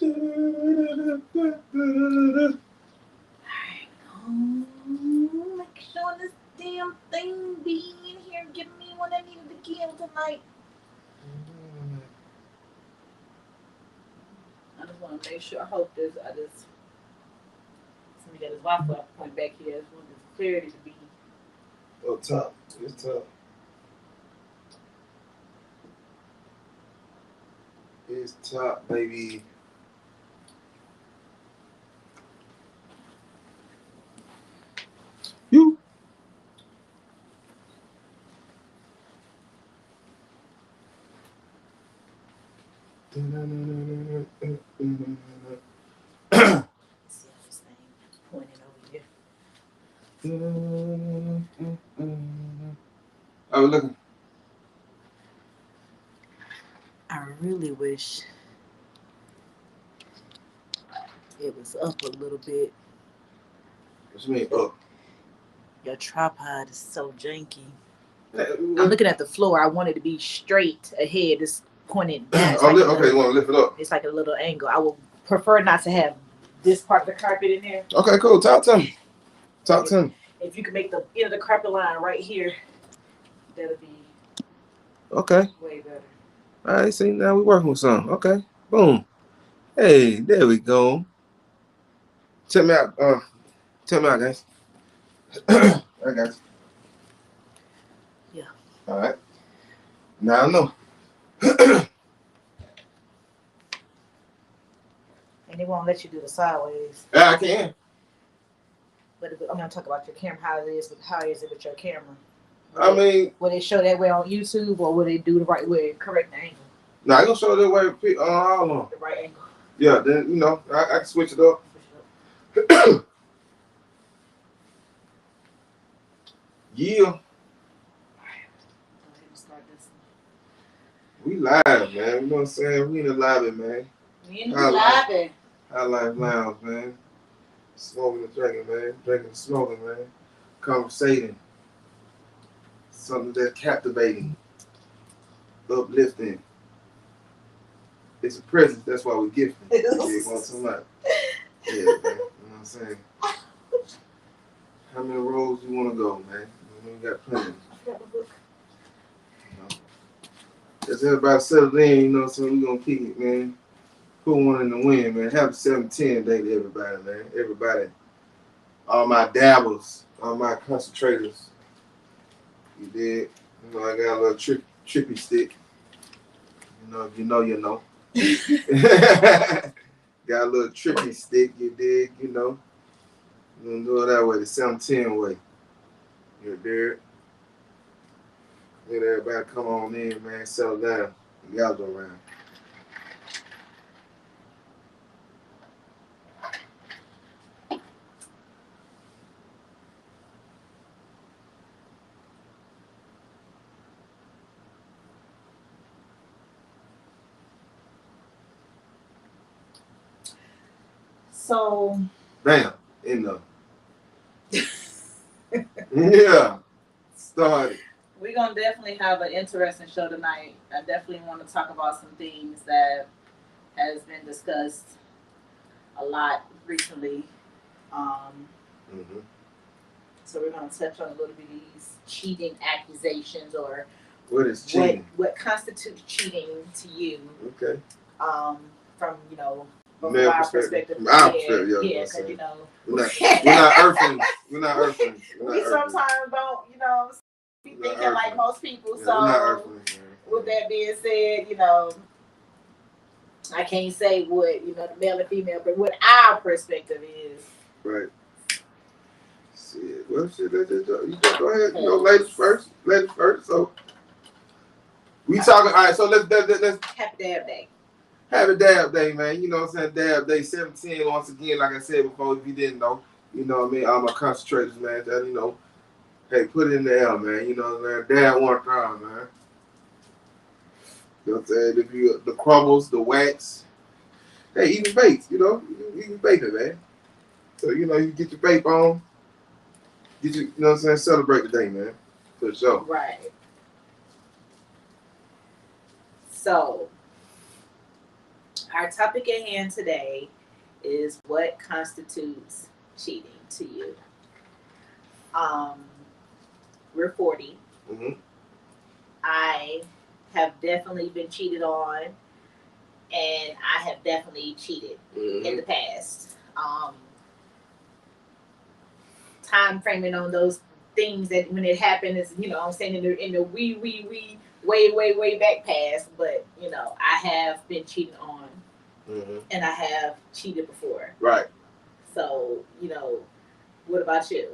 Make sure this damn thing be in here. Give me what I needed to give tonight. I just want to make sure. I hope this. I just somebody got his Wi-Fi point back here. I just want this clarity to be. Oh, tough. It's tough. It's top, baby. You. See how this thing pointing over here. I was looking. I really wish it was up a little bit. What you mean up? Your tripod is so janky. I'm looking at the floor. I want it to be straight ahead. It's pointed down. Okay, you want to lift it up? It's like a little angle. I would prefer not to have this part of the carpet in there. Okay, cool. Talk to me. Talk to me. If you can make the end of the carpet line right here, that'll be okay. Way better. All right, see, now we're working with something. Okay, boom. Hey, there we go. Check me out. Check me out, guys. All right, guys. Yeah. All right. Now I know. And they won't let you do the sideways. Yeah, I can. But I'm gonna talk about your camera. How is it with your camera? I mean, will they show that way on YouTube, or will they do the right way, correct the angle? No, I gonna show that way. How long? The right angle. Yeah, then I can switch it up. Yeah. We live, man. You know what I'm saying? We in the lobby, man. We in the lobby. High Life Lounge, man. Smoking and drinking, man. Drinking and smoking, man. Conversating. Something that's captivating. Uplifting. It's a presence. That's why we gift it. Yeah, want so much. Yeah, man. You know what I'm saying? How many rows you want to go, man? We got plenty. As everybody settled in, you know what I'm saying? We're going to kick it, man. Put one in the wind, man. Happy 7-10 day to everybody, man. Everybody. All my dabbles. All my concentrators. You did. You know, I got a little trippy stick. You know, if you know, you know. Got a little trippy stick, you dig, you know. We're going to do it that way, the 7-10 way. You dig? Let everybody come on in, man. Settle down. Y'all go around. So. Bam. Enough. Yeah. Started. We're going to definitely have an interesting show tonight. I definitely want to talk about some things that has been discussed a lot recently. So we're going to touch on a little bit of these cheating accusations, or what is cheating? What constitutes cheating to you? Okay. From from our perspective. From our perspective, yeah, because we're not earthlings. We're not earthlings. We sometimes don't, be thinking like most people. Yeah, so with that being said, I can't say what the male and female, but what our perspective is. Right. Shit. Well, shit. You just go ahead. Ladies first. Ladies first. So we talking. All right. So let's Happy Dab Day. Happy Dab Day, man. You know what I'm saying? Dab Day 17. Once again, like I said before, if you didn't know, you know what I mean. All my concentrators, man. That hey, put it in the air, man. You know what I'm saying? Dab one time, man. You know what I'm saying? If you the crumbles, the wax. Hey, even baked, even bacon, man. So, you get your vape on. Get you know what I'm saying? Celebrate the day, man. For sure. Right. So, Our topic at hand today is what constitutes cheating to you. Um, we're 40. Mm-hmm. I have definitely been cheated on, and I have definitely cheated in the past. Time framing on those things that when it happened is, I'm saying in the way back past, but I have been cheated on, and I have cheated before. Right. So, what about you?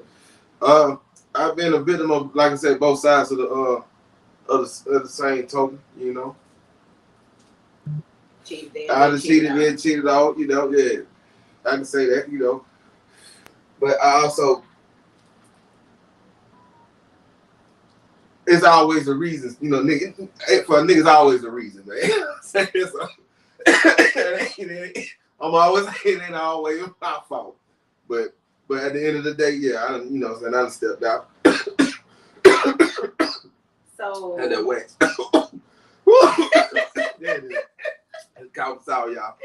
I've been a bit of, like I said, both sides of the same token, Cheated in, I just cheated in, cheated out, yeah. I can say that, But I also, it's always a reason, nigga. For a nigga's always a reason, man. I'm always saying it ain't always my fault. But at the end of the day, yeah, I done stepped out. So and that wax. There it is. It's counts out, y'all.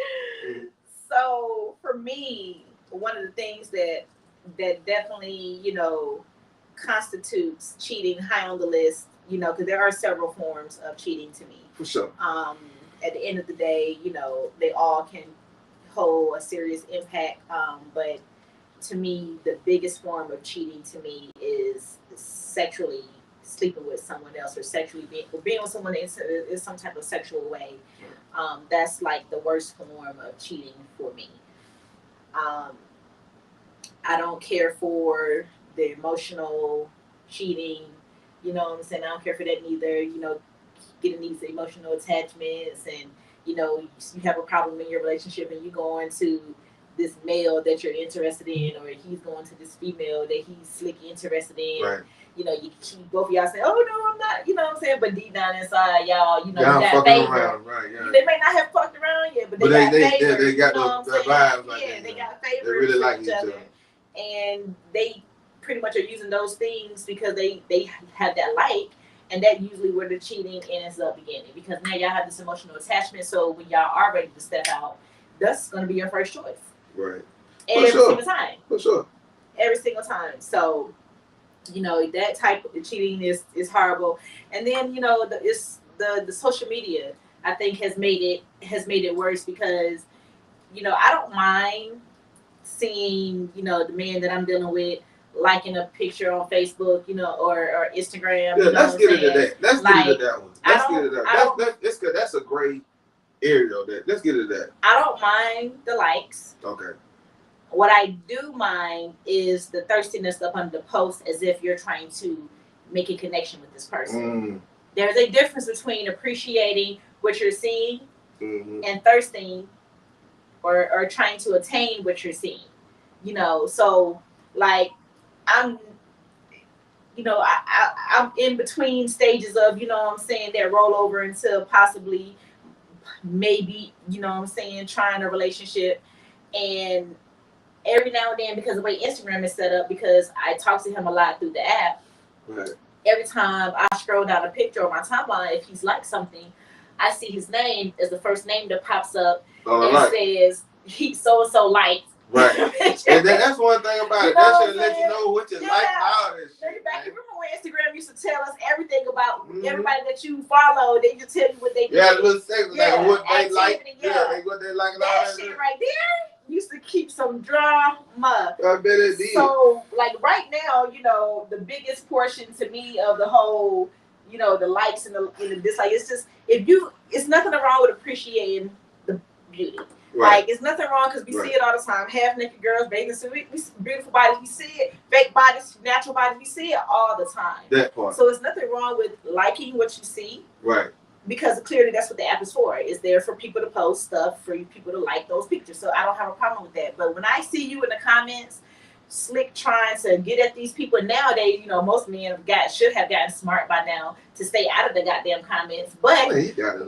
So for me, one of the things that definitely, constitutes cheating high on the list, because there are several forms of cheating to me. For sure. At the end of the day, they all can hold a serious impact. But to me, the biggest form of cheating to me is sexually sleeping with someone else, or sexually being with someone in some type of sexual way. That's like the worst form of cheating for me. I don't care for the emotional cheating. You know what I'm saying? I don't care for that neither. Getting these emotional attachments, and you have a problem in your relationship, and you go into this male that you're interested in, or he's going to this female that he's slick interested in. Right. You both of y'all say, "Oh no, I'm not." You know what I'm saying? But deep down inside, y'all, you got fucking favor. Around, right? Yeah. They may not have fucked around yet, but they got favor. They got the vibes. Like yeah, they got favor. They really like each other, and they pretty much are using those things because they have that like, and that usually where the cheating ends up beginning, because now y'all have this emotional attachment. So when y'all are ready to step out, that's going to be your first choice. Right. Every single time. For sure. Every single time. So, that type of cheating is horrible. And then, the social media, I think, has made it worse, because, I don't mind seeing, the man that I'm dealing with liking a picture on Facebook, or Instagram. Yeah, let's get into that. Let's get into that one. Let's get into that. That's a great area. Let's get into that. I don't mind the likes. Okay. What I do mind is the thirstiness up under the post, as if you're trying to make a connection with this person. There's a difference between appreciating what you're seeing and thirsting or trying to attain what you're seeing. So like I'm I'm in between stages of, that roll over into possibly maybe, trying a relationship. And every now and then, because of the way Instagram is set up, because I talk to him a lot through the app, right. Every time I scroll down a picture on my timeline, if he's liked something, I see his name as the first name that pops up and says he so-and-so liked. Right. And that's one thing about it. That should let you know what you like about this shit. Remember when Instagram used to tell us everything about everybody that you follow? They just tell you what they do. Yeah, little section, like what they like. What they like and all that shit right there used to keep some drama. I bet it did. So, like right now, the biggest portion to me of the whole, the likes and the dislikes, it's just it's nothing wrong with appreciating the beauty. Right. Like, it's nothing wrong, because we see it all the time. Half naked girls, bathing suit, we see beautiful bodies, we see it. Fake bodies, natural bodies, we see it all the time. That part. So it's nothing wrong with liking what you see. Right. Because clearly that's what the app is for. It's there for people to post stuff, for you people to like those pictures. So I don't have a problem with that. But when I see you in the comments, slick trying to get at these people nowadays, most men should have gotten smart by now to stay out of the goddamn comments. But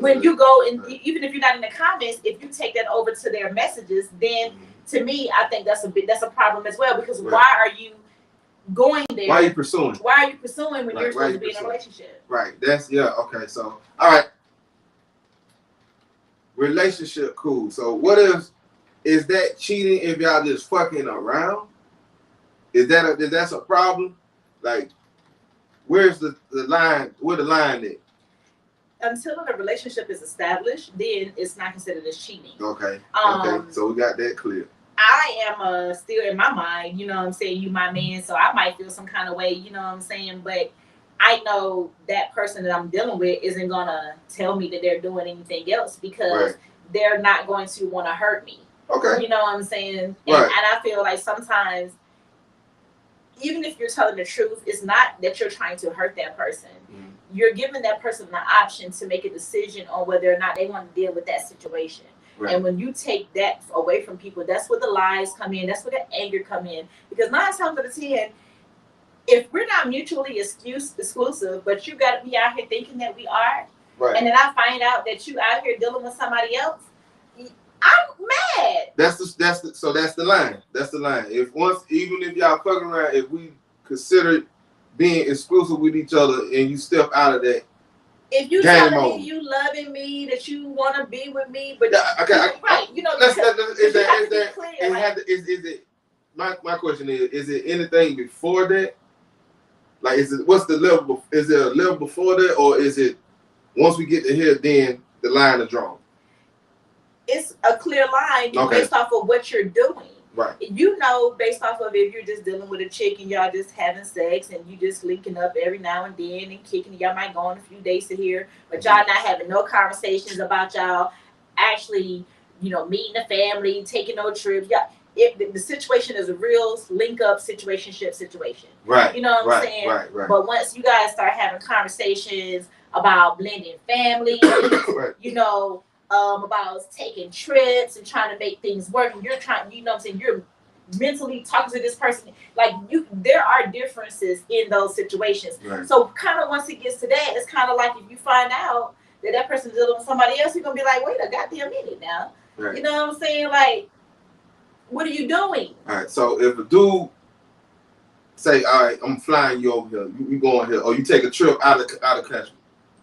when you go and even if you're not in the comments, if you take that over to their messages, then to me, I think that's a problem as well. Because why are you going there? Why are you pursuing? Why are you pursuing when you're supposed to be in a relationship? Right. Okay. So all right. relationship cool. So what is that cheating if y'all just fucking around? Is that's a problem? Like, where's the line? Where the line is? Until the relationship is established, then it's not considered as cheating. Okay. Okay. So we got that clear. I am still in my mind, you know what I'm saying, you my man, so I might feel some kind of way, you know what I'm saying, but I know that person that I'm dealing with isn't gonna tell me that they're doing anything else because they're not going to want to hurt me. Okay. You know what I'm saying? And I feel like sometimes, even if you're telling the truth, it's not that you're trying to hurt that person. You're giving that person the option to make a decision on whether or not they want to deal with that situation. Right. And when you take that away from people, that's where the lies come in. That's where the anger come in. Because 9 times out of 10, if we're not mutually exclusive, but you got to be out here thinking that we are, and then I find out that you out here dealing with somebody else, I'm mad. That's the line. That's the line. Even if y'all fucking around, if we consider being exclusive with each other and you step out of that, if you telling me you loving me, that you want to be with me, but you know, my question is it anything before that? Like, what's the level? Is there a level before that, or is it once we get to here, then the line is drawn? It's a clear line based off of what you're doing. Right. You know, based off of if you're just dealing with a chick and y'all just having sex and you just linking up every now and then and kicking, y'all might go on a few days to here, but y'all not having no conversations about y'all actually, you know, meeting the family, taking no trips. Y'all, if the situation is a real link up situation. Right. You know what I'm saying? Right. But once you guys start having conversations about blending families, you know, about taking trips and trying to make things work, and you're trying, you know what I'm saying, you're mentally talking to this person, like there are differences in those situations. Right. So kind of once it gets to that, it's kind of like if you find out that person's dealing with somebody else, you're gonna be like, wait a goddamn minute now. Right. You know what I'm saying? Like, what are you doing? All right. So if a dude say, all right, I'm flying you over here, you going here, or you take a trip out of country,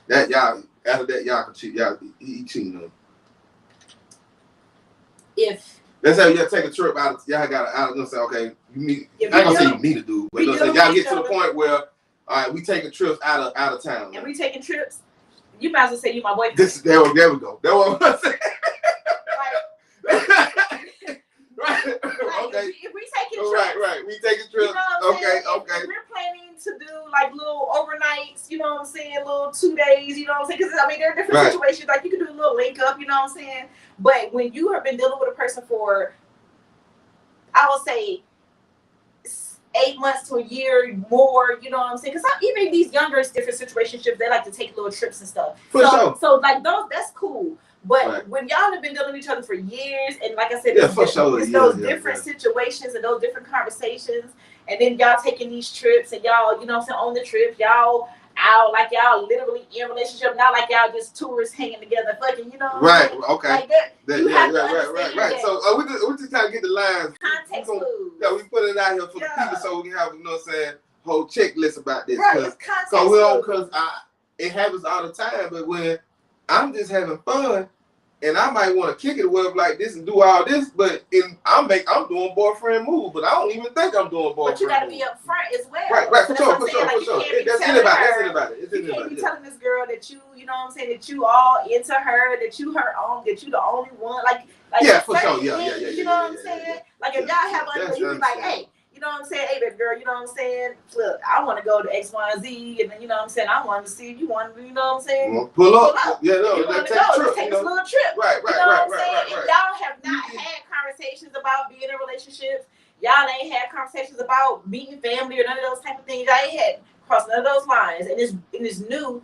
that y'all after that y'all can cheat, y'all he cheating on. If let's say y'all take a trip out, y'all got out of say, okay, you meet. I ain't gonna say you meet a dude, but say y'all get to the point where, all right, we taking trips out of town. And we taking trips. You might as well say you my boyfriend. There we go. That's what I'm saying. Right. Okay. If we taking trips, right. We taking trips. You know okay. If we're planning to do like little overnights, you know what I'm saying, little 2 days, you know what I'm saying, because I mean there are different situations. Like you can do a little link up, you know what I'm saying. But when you have been dealing with a person for, I will say, 8 months to a year more, you know what I'm saying? Because even these younger different situationships, they like to take little trips and stuff. So like that's cool. But when y'all have been dealing with each other for years, and like I said, it's those different situations and those different conversations, and then y'all taking these trips and y'all, you know what I'm saying, on the trip, y'all out like y'all literally in a relationship, not like y'all just tourists hanging together, fucking, you know what I'm saying? Okay. Like that, you have to understand that. So we just kind of get the lines. Context clues. Yeah, we put it out here for the people so we can have, you know what I'm saying, whole checklist about this. Right, it's context because it happens all the time, but when I'm just having fun, and I might want to kick it with like this and do all this, but I'm doing boyfriend moves, but I don't even think I'm doing boyfriend. But you got to be upfront as well. Right, for sure. That's anybody. You can't be telling this girl that you know what I'm saying, that you all into her, that you her own, that you the only one. Like yeah, for sure. Yeah. You know what I'm saying? Like if y'all have a, you be like, hey. You know what I'm saying? Hey, baby girl, you know what I'm saying? Look, I want to go to X, Y, and Z, and then, you know what I'm saying? I want to see if you want to, you know what I'm saying? Pull up. Yeah, no, let's take this little trip. Right. You know what I'm saying? If y'all have not had conversations about being in relationships, y'all ain't had conversations about meeting family or none of those type of things. Y'all ain't had crossed none of those lines. And it's new.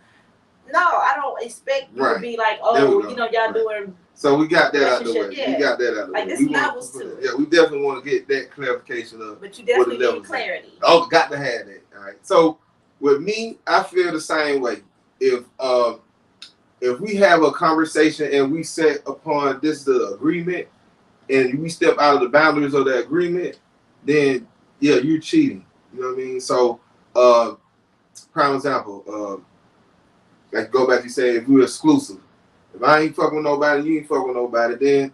No, I don't expect you to be like, oh, you know, y'all doing. So we got that out of the way. Yeah. We got that out of the way. Like, there's levels to it. Yeah, we definitely want to get that clarification of. But you definitely need clarity. Oh, got to have that. All right. So with me, I feel the same way. If we have a conversation and we set upon this the agreement, and we step out of the boundaries of the agreement, then yeah, you're cheating. You know what I mean? So, prime example, like go back to say if we're exclusive. If I ain't fucking with nobody, you ain't fucking with nobody, then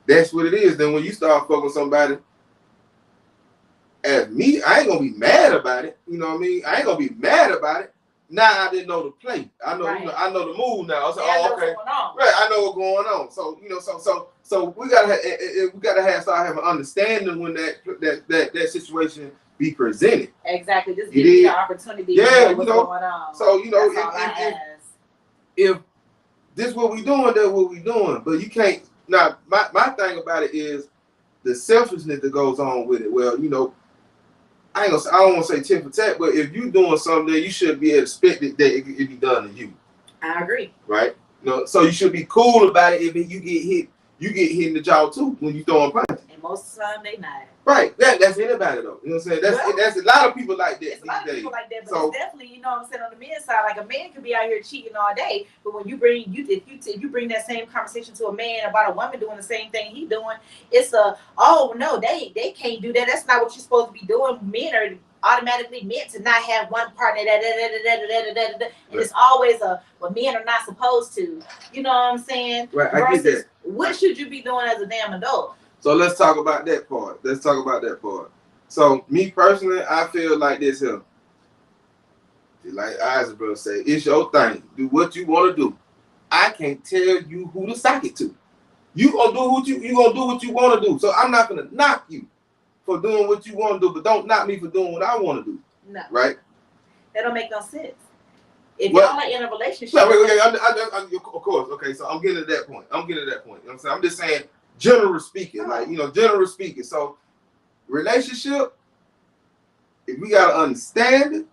that's what it is. Then when you start fucking with somebody, as me, I ain't gonna be mad about it. You know what I mean? I ain't gonna be mad about it. Now I didn't know the play. I know, you know, I know the move now. So, okay, right? I know what's going on. So, you know, so we gotta start having understanding when that situation be presented. Exactly. Just give you the opportunity to know what's going on. So, you know, if this is what we doing, that's what we doing. But you can't. Now, my thing about it is the selfishness that goes on with it. Well, you know, I don't want to say tit for tat, but if you doing something, you should be expected that it be done to you. I agree. Right? You know, so you should be cool about it. If you get hit, you get hit in the jaw too when you throwing punches. And most of the time they not. Right. That's anybody though. You know what I'm saying? That's a lot of people like that. It's a lot of people like that, but it's definitely, you know what I'm saying, on the men's side, like a man could be out here cheating all day, but when you bring if you bring that same conversation to a man about a woman doing the same thing he doing, it's oh no, they can't do that. That's not what you're supposed to be doing. Men are automatically meant to not have one partner and it's always what men are not supposed to. You know what I'm saying? Right. I get that. What should you be doing as a damn adult? So let's talk about that part. So me personally, I feel like this here. Like Eisenberg say, it's your thing. Do what you want to do. I can't tell you who to sock it to. You gonna do what you want to do. So I'm not gonna knock you for doing what you want to do, but don't knock me for doing what I want to do. No. Right? That don't make no sense. If y'all are in a relationship. Of course. Okay, so I'm getting to that point. You know what I'm saying? I'm just saying, generally speaking, generally speaking. So, relationship, if we gotta understand it,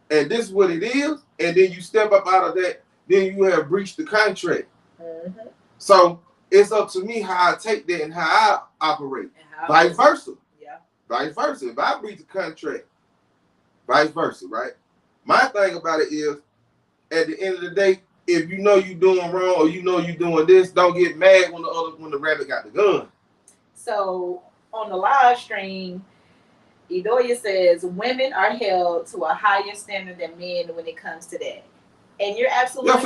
and this is what it is, and then you step up out of that, then you have breached the contract. Mm-hmm. So it's up to me how I take that and how I operate. Vice versa. Yeah. Vice versa. If I breach the contract, vice versa, right? My thing about it is, at the end of the day, if you know you're doing wrong or you know you're doing this, don't get mad when the rabbit got the gun. So on the live stream, Edoya says women are held to a higher standard than men when it comes to that. And you're absolutely right.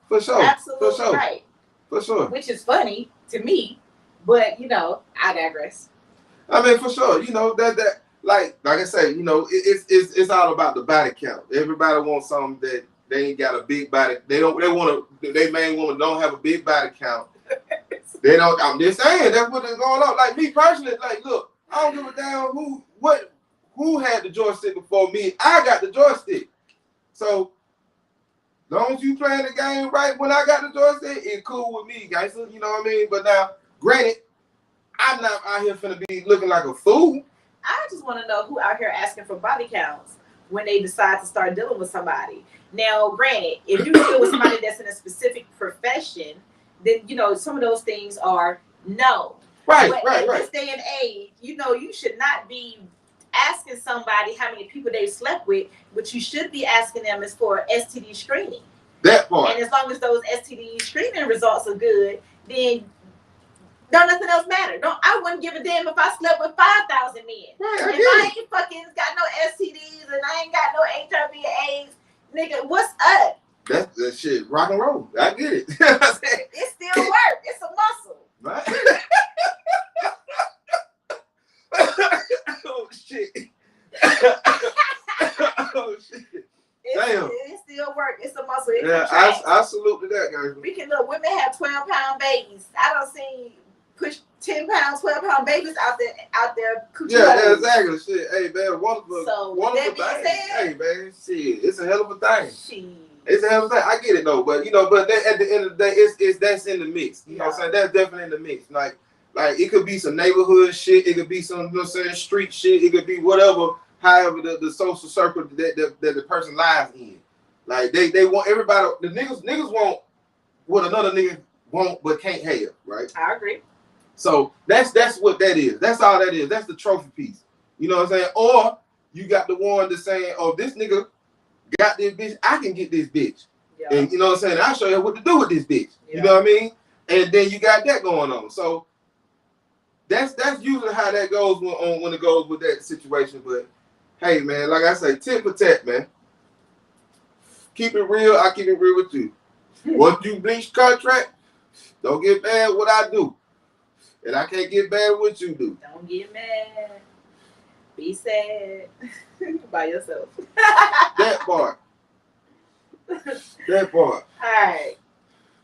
For sure. Absolutely right. For sure. Which is funny to me, but you know, I digress. I mean, for sure. You know, that like I say, you know, it's all about the body count. Everybody wants something that they ain't got a big body. They main woman don't have a big body count. They don't. I'm just saying that's what is going on. Like me personally, like look, I don't give a damn who had the joystick before me. I got the joystick. So as long as you playing the game right when I got the joystick, it's cool with me, guys. You know what I mean? But now, granted, I'm not out here finna be looking like a fool. I just want to know who out here asking for body counts when they decide to start dealing with somebody. Now, granted, if you deal with somebody that's in a specific profession, then, you know, some of those things are no. Right. In this day and age, you know, you should not be asking somebody how many people they've slept with. What you should be asking them is for STD screening. That part. And as long as those STD screening results are good, then nothing else matter. I wouldn't give a damn if I slept with 5,000 men. Right, if I ain't fucking got no STDs and I ain't got no HIV and AIDS, nigga, what's up? That's that shit. Rock and roll. I get it. It still works. It's a muscle. Right. Oh shit. Oh shit. Damn. It still works. It's a muscle. I salute to that, guys. We can look. Women have 12-pound babies. I don't see push 10-pound, 12-pound babies out there. Yeah, exactly. Shit. Hey, man, wonderful thing. Said, hey, man, shit, it's a hell of a thing. It's a hell of a thing. I get it though, but you know, at the end of the day, it's that's in the mix. You know what I'm saying? That's definitely in the mix. Like it could be some neighborhood shit. It could be some, you know what I'm saying, street shit. It could be whatever. However, the social circle that the person lies in. Like they want everybody. The niggas want what another nigga want but can't have. Right? I agree. So that's what that is. That's all that is. That's the trophy piece. You know what I'm saying? Or you got the one that's saying, "Oh, this nigga got this bitch. I can get this bitch." Yeah. And you know what I'm saying? I'll show you what to do with this bitch. Yeah. You know what I mean? And then you got that going on. So that's usually how that goes when it goes with that situation. But hey, man, like I say, tit for tat, man. Keep it real. I keep it real with you. Once you bleach contract, don't get mad what I do. And I can't get mad what you do. Don't get mad. Be sad by yourself. That part. That part. Alright.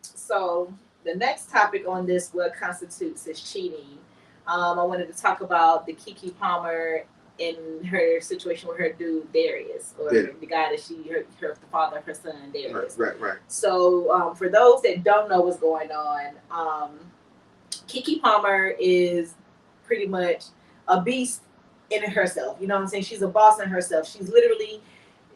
So the next topic on this, what constitutes is cheating. I wanted to talk about the Keke Palmer in her situation with her dude Darius, or the guy that the father of her son Darius. Right. So for those that don't know what's going on, Keke Palmer is pretty much a beast in herself. You know what I'm saying? She's a boss in herself. She's literally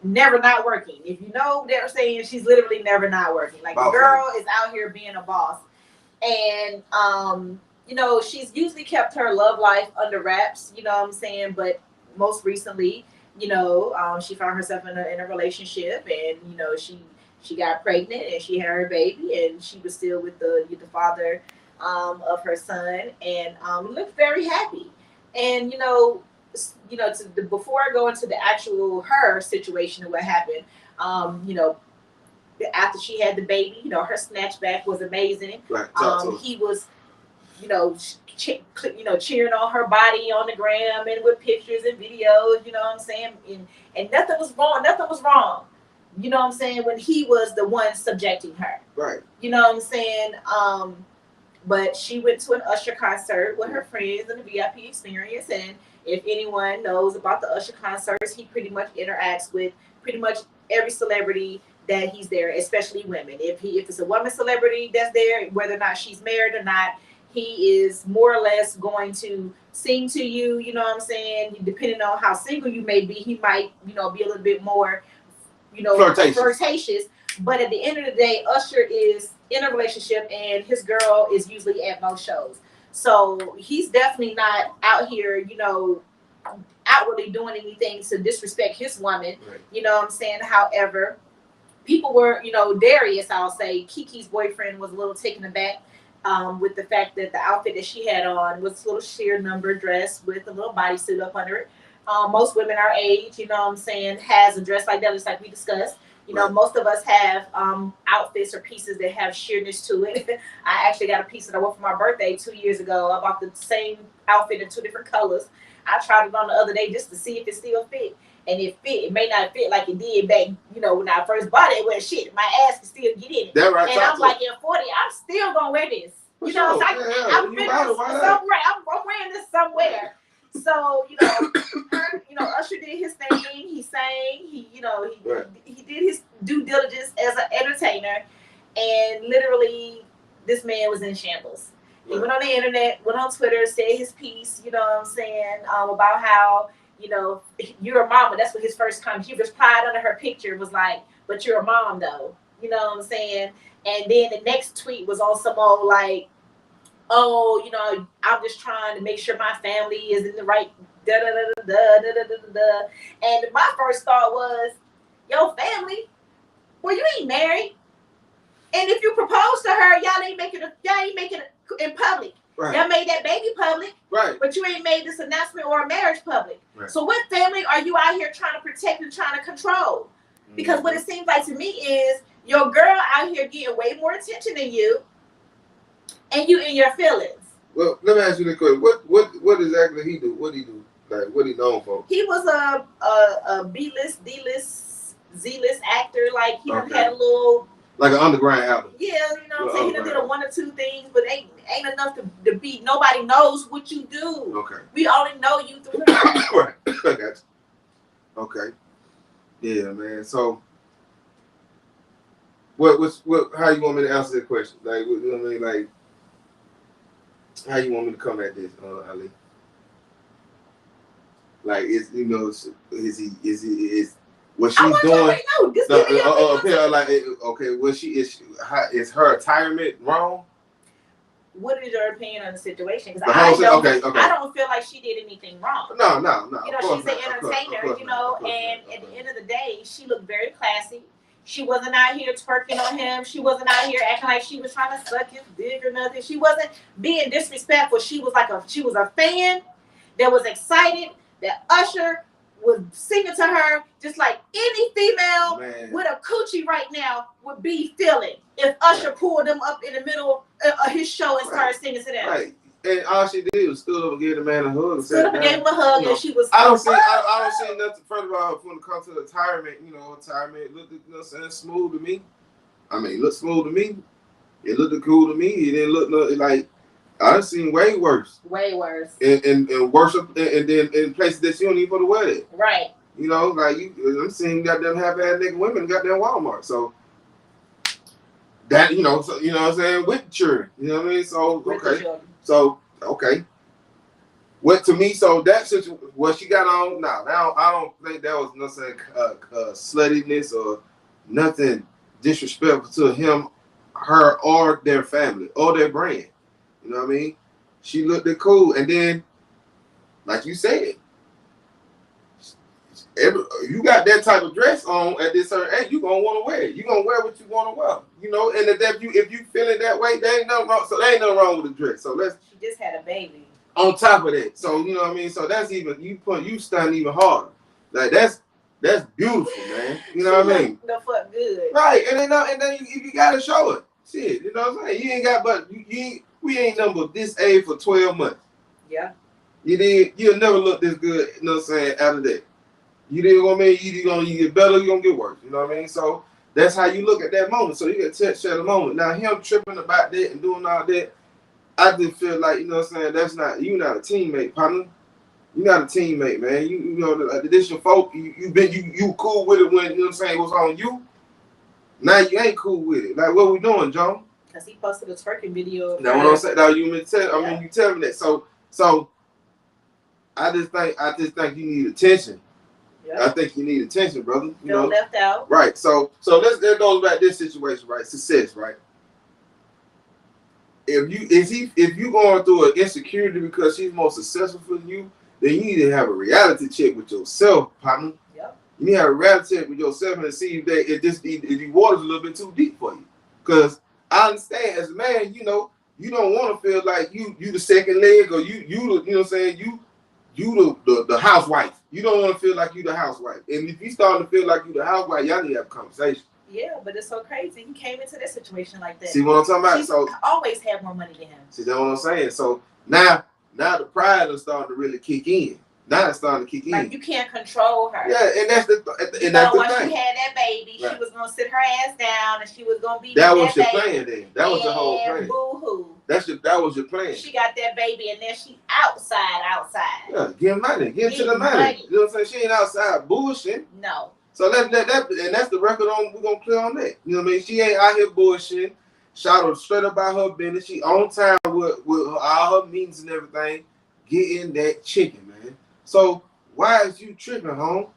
never not working. If you know what I'm saying, she's literally never not working. Like, the girl is out here being a boss. And you know, she's usually kept her love life under wraps, you know what I'm saying? But most recently, you know, she found herself in a relationship, and you know, she got pregnant and she had her baby, and she was still with the father of her son, and looked very happy. And before I go into the actual her situation and what happened, you know, after she had the baby, you know, her snatchback was amazing. Right. He was, you know, cheering on her body on the gram and with pictures and videos, you know what I'm saying? And nothing was wrong. Nothing was wrong. You know what I'm saying? When he was the one subjecting her. Right. You know what I'm saying? But she went to an Usher concert with her friends in the VIP experience. And if anyone knows about the Usher concerts, he pretty much interacts with pretty much every celebrity that he's there, especially women. If it's a woman celebrity that's there, whether or not she's married or not, he is more or less going to sing to you. You know what I'm saying? Depending on how single you may be, he might, you know, be a little bit more, you know, flirtatious. But at the end of the day, Usher is in a relationship, and his girl is usually at most shows. So he's definitely not out here, you know, outwardly doing anything to disrespect his woman. Right. You know what I'm saying? However, people were, you know, Darius, I'll say, Keke's boyfriend, was a little taken aback with the fact that the outfit that she had on was a little sheer number dress with a little bodysuit up under it. Most women our age, you know what I'm saying, has a dress like that, just like we discussed. You know, most of us have outfits or pieces that have sheerness to it. I actually got a piece that I wore for my birthday 2 years ago. I bought the same outfit in 2 different colors. I tried it on the other day just to see if it still fit. And it fit. It may not fit like it did back, you know, when I first bought it. Well, shit, my ass can still get in it. That right. And I'm like, at 40, I'm still going to wear this. You know, so I'm wearing this somewhere. So, you know, Usher did his thing. He sang. He did his due diligence as an entertainer. And literally, this man was in shambles. He went on the internet, went on Twitter, said his piece, you know what I'm saying, about how, you know, you're a mama. That's what his first comment. He replied under her picture, was like, but you're a mom, though. You know what I'm saying? And then the next tweet was on some old, like, oh, you know, I'm just trying to make sure my family is in the right da-da-da-da-da-da-da-da-da. And my first thought was, your family? Well, you ain't married. And if you propose to her, y'all ain't making it in public. Right. Y'all made that baby public. Right. But you ain't made this announcement or a marriage public. Right. So what family are you out here trying to protect and trying to control? Because what it seems like to me is your girl out here getting way more attention than you, and you in your feelings. Well, let me ask you this question. What exactly he do? What he do? Like, what he known for? He was a B-list, D-list, Z-list actor. Like, he had a little... Like an underground album. Yeah, you know what I'm saying? He done did 1 or 2 things, but ain't enough to be... Nobody knows what you do. Okay. We only know you through Right. I got you. Okay. Yeah, man. So... how you want me to answer that question? Like, you know what I mean? Like, how you want me to come at this, Ali? Like, what she's doing? Is her retirement wrong? What is your opinion on the situation? Because I don't feel like she did anything wrong. No. You know, she's an entertainer. You know, and at the end of the day, she looked very classy. She wasn't out here twerking on him. She wasn't out here acting like she was trying to suck his dick or nothing. She wasn't being disrespectful. She was a fan that was excited that Usher was singing to her just like any female with a coochie right now would be feeling if Usher pulled them up in the middle of his show and started singing to them. Right. And all she did was stood up and gave the man a hug. Stood up and gave him a hug, and she was. I don't see nothing further about when it comes to the retirement. Retirement looked, smooth to me. I mean, it looked smooth to me. It looked cool to me. It didn't look like I've seen way worse. Way worse. And worship, and then in places that you don't even put a wedding. Right. I'm seeing goddamn half-ass nigga women goddamn Walmart. So that so what I'm saying, with the children. You know what I mean? So okay. So okay. What to me? So that situation, what she got on? Now I don't think that was nothing sluttiness or nothing disrespectful to him, her, or their family or their brand. You know what I mean? She looked cool, and then, like you said, you got that type of dress on at this certain age, you gonna want to wear it. You gonna wear what you want to wear. And if you feeling that way, there ain't nothing wrong. So there ain't nothing wrong with the dress. So She just had a baby. On top of that, so you know what I mean. So that's even you stun even harder. Like that's beautiful, man. You know what I mean? The fuck good. Right, and then you gotta show it. Shit, you know what I'm saying? You ain't got we ain't number this age for 12 months. Yeah. You'll never look this good, you know what I'm saying, after that. You did what I mean, you get better, you're gonna get worse. You know what I mean? So that's how you look at that moment. So you gotta share the moment. Now him tripping about that and doing all that, I just feel like, you know what I'm saying, you're not a teammate, partner. You're not a teammate, man. You know, this your folk, you cool with it when, you know what I'm saying, it was on you. Now you ain't cool with it. Like, what we doing, John? Because he posted a twerking video. Now what I'm saying, you tell me that. So I just think you need attention. Yeah. I think you need attention, brother. You know, left out. Right. So that goes back to this situation, right? Success, right? If you going through an insecurity because she's more successful for you, then you need to have a reality check with yourself, partner. Yep. You need to have a reality check with yourself and see if the water's a little bit too deep for you. Because I understand as a man, you don't want to feel like you the second leg or you know what I'm saying, you the housewife. You don't want to feel like you the housewife. And if you starting to feel like you the housewife, y'all need to have a conversation. Yeah, but it's so crazy. He came into this situation like that. See what I'm talking about? She always had more money than him. See that's what I'm saying? So now the pride is starting to really kick in. Now it's starting to kick in. Like you can't control her. Yeah, and that's the thing. Once she had that baby, right, she was gonna sit her ass down and she was gonna be that was your plan then. That was your whole plan. Boo-hoo. That was your plan. She got that baby and then she outside. Yeah, get money. Get to the money. You know what I'm saying? She ain't outside bullshit. No. So and that's the record we're gonna clear on that. You know what I mean? She ain't out here bullshit. Shot her straight up by her business. She on time with all her meetings and everything, getting that chicken, man. So why is you tripping, home?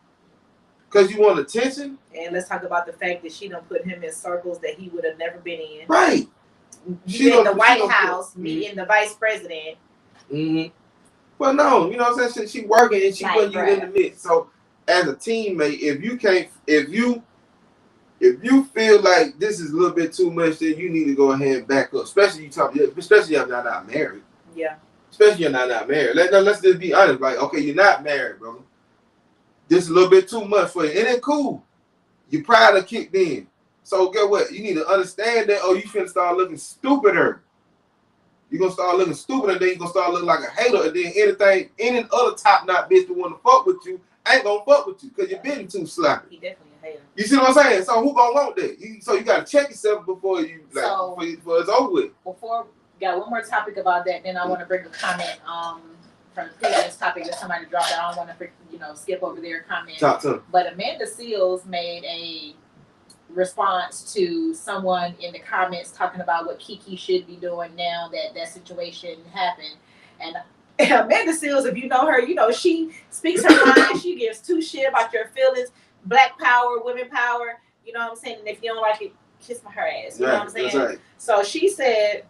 Because you want attention? And let's talk about the fact that she done put him in circles that he would have never been in. Right. She in the White House, meeting the vice president. Mm-hmm. But no, you know what I'm saying? She working and she putting you in the midst. So as a teammate, if you feel like this is a little bit too much, then you need to go ahead and back up. Especially if you're not married. Yeah. Especially you're not married. Let's just be honest. Like, okay, you're not married, brother. This is a little bit too much for you. It ain't cool. Your pride are kicked in. So get what? You need to understand that, or you finna start looking stupider. You're gonna start looking stupid, and then you're gonna start looking like a hater, and then any other top-notch bitch that wanna fuck with you ain't gonna fuck with you because you're being too sloppy. He definitely a hater. You see what I'm saying? So who gonna want that? So you gotta check yourself before before it's over with. Before got one more topic about that, then I want to bring a comment from the previous topic that somebody dropped. I don't want to skip over their comment. Talk to them. But Amanda Seales made a response to someone in the comments talking about what Kiki should be doing now that situation happened. And Amanda Seales, if you know her, she speaks her mind. She gives two shit about your feelings, black power, women power. You know what I'm saying? And if you don't like it, kiss her ass. You know what I'm saying? Right. So she said,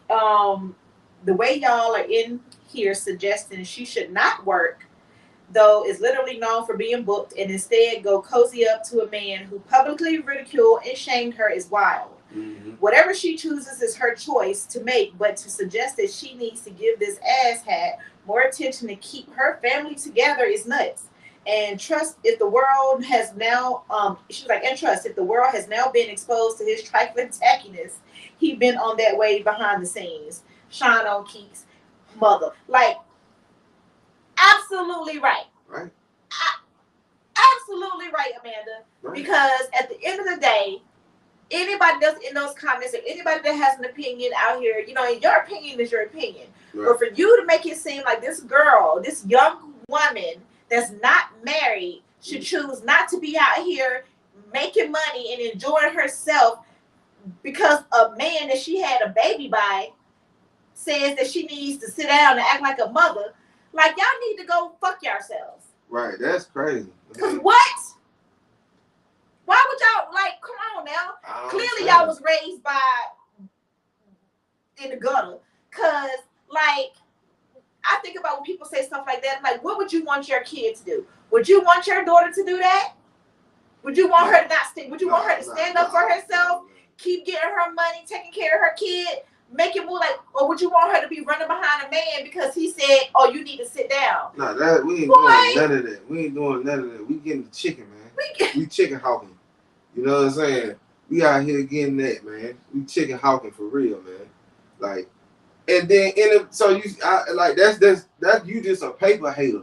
the way y'all are in here suggesting she should not work, though, is literally known for being booked, and instead go cozy up to a man who publicly ridiculed and shamed her is wild. Mm-hmm. Whatever she chooses is her choice to make, but to suggest that she needs to give this asshat more attention to keep her family together is nuts. And trust if the world has now she's like, and trust if the world has now been exposed to his trifling tackiness, he been on that way behind the scenes. Shine on Keeks' mother. Like, absolutely right. Right. Absolutely right, Amanda. Right. Because at the end of the day, anybody that's in those comments or anybody that has an opinion out here, you know, your opinion is your opinion. Right. But for you to make it seem like this girl, this young woman that's not married should choose not to be out here making money and enjoying herself because a man that she had a baby by says that she needs to sit down and act like a mother, like, y'all need to go fuck yourselves. Right, that's crazy. Because what? Why would y'all, like, come on now. Clearly y'all was raised by, in the gutter. Because, like, I think about when people say stuff like that, like, what would you want your kid to do? Would you want your daughter to do that? Would you want her to not stand? Would you want her to stand up for herself, keep getting her money, taking care of her kid, make it move like, or would you want her to be running behind a man because he said, "Oh, you need to sit down"? No, that we ain't doing none of that. We ain't doing none of that. We getting the chicken, man. We chicken hawking. You know what I'm saying? We out here getting that, man. We chicken hawking for real, man. Like, and then that's you just a paper hater.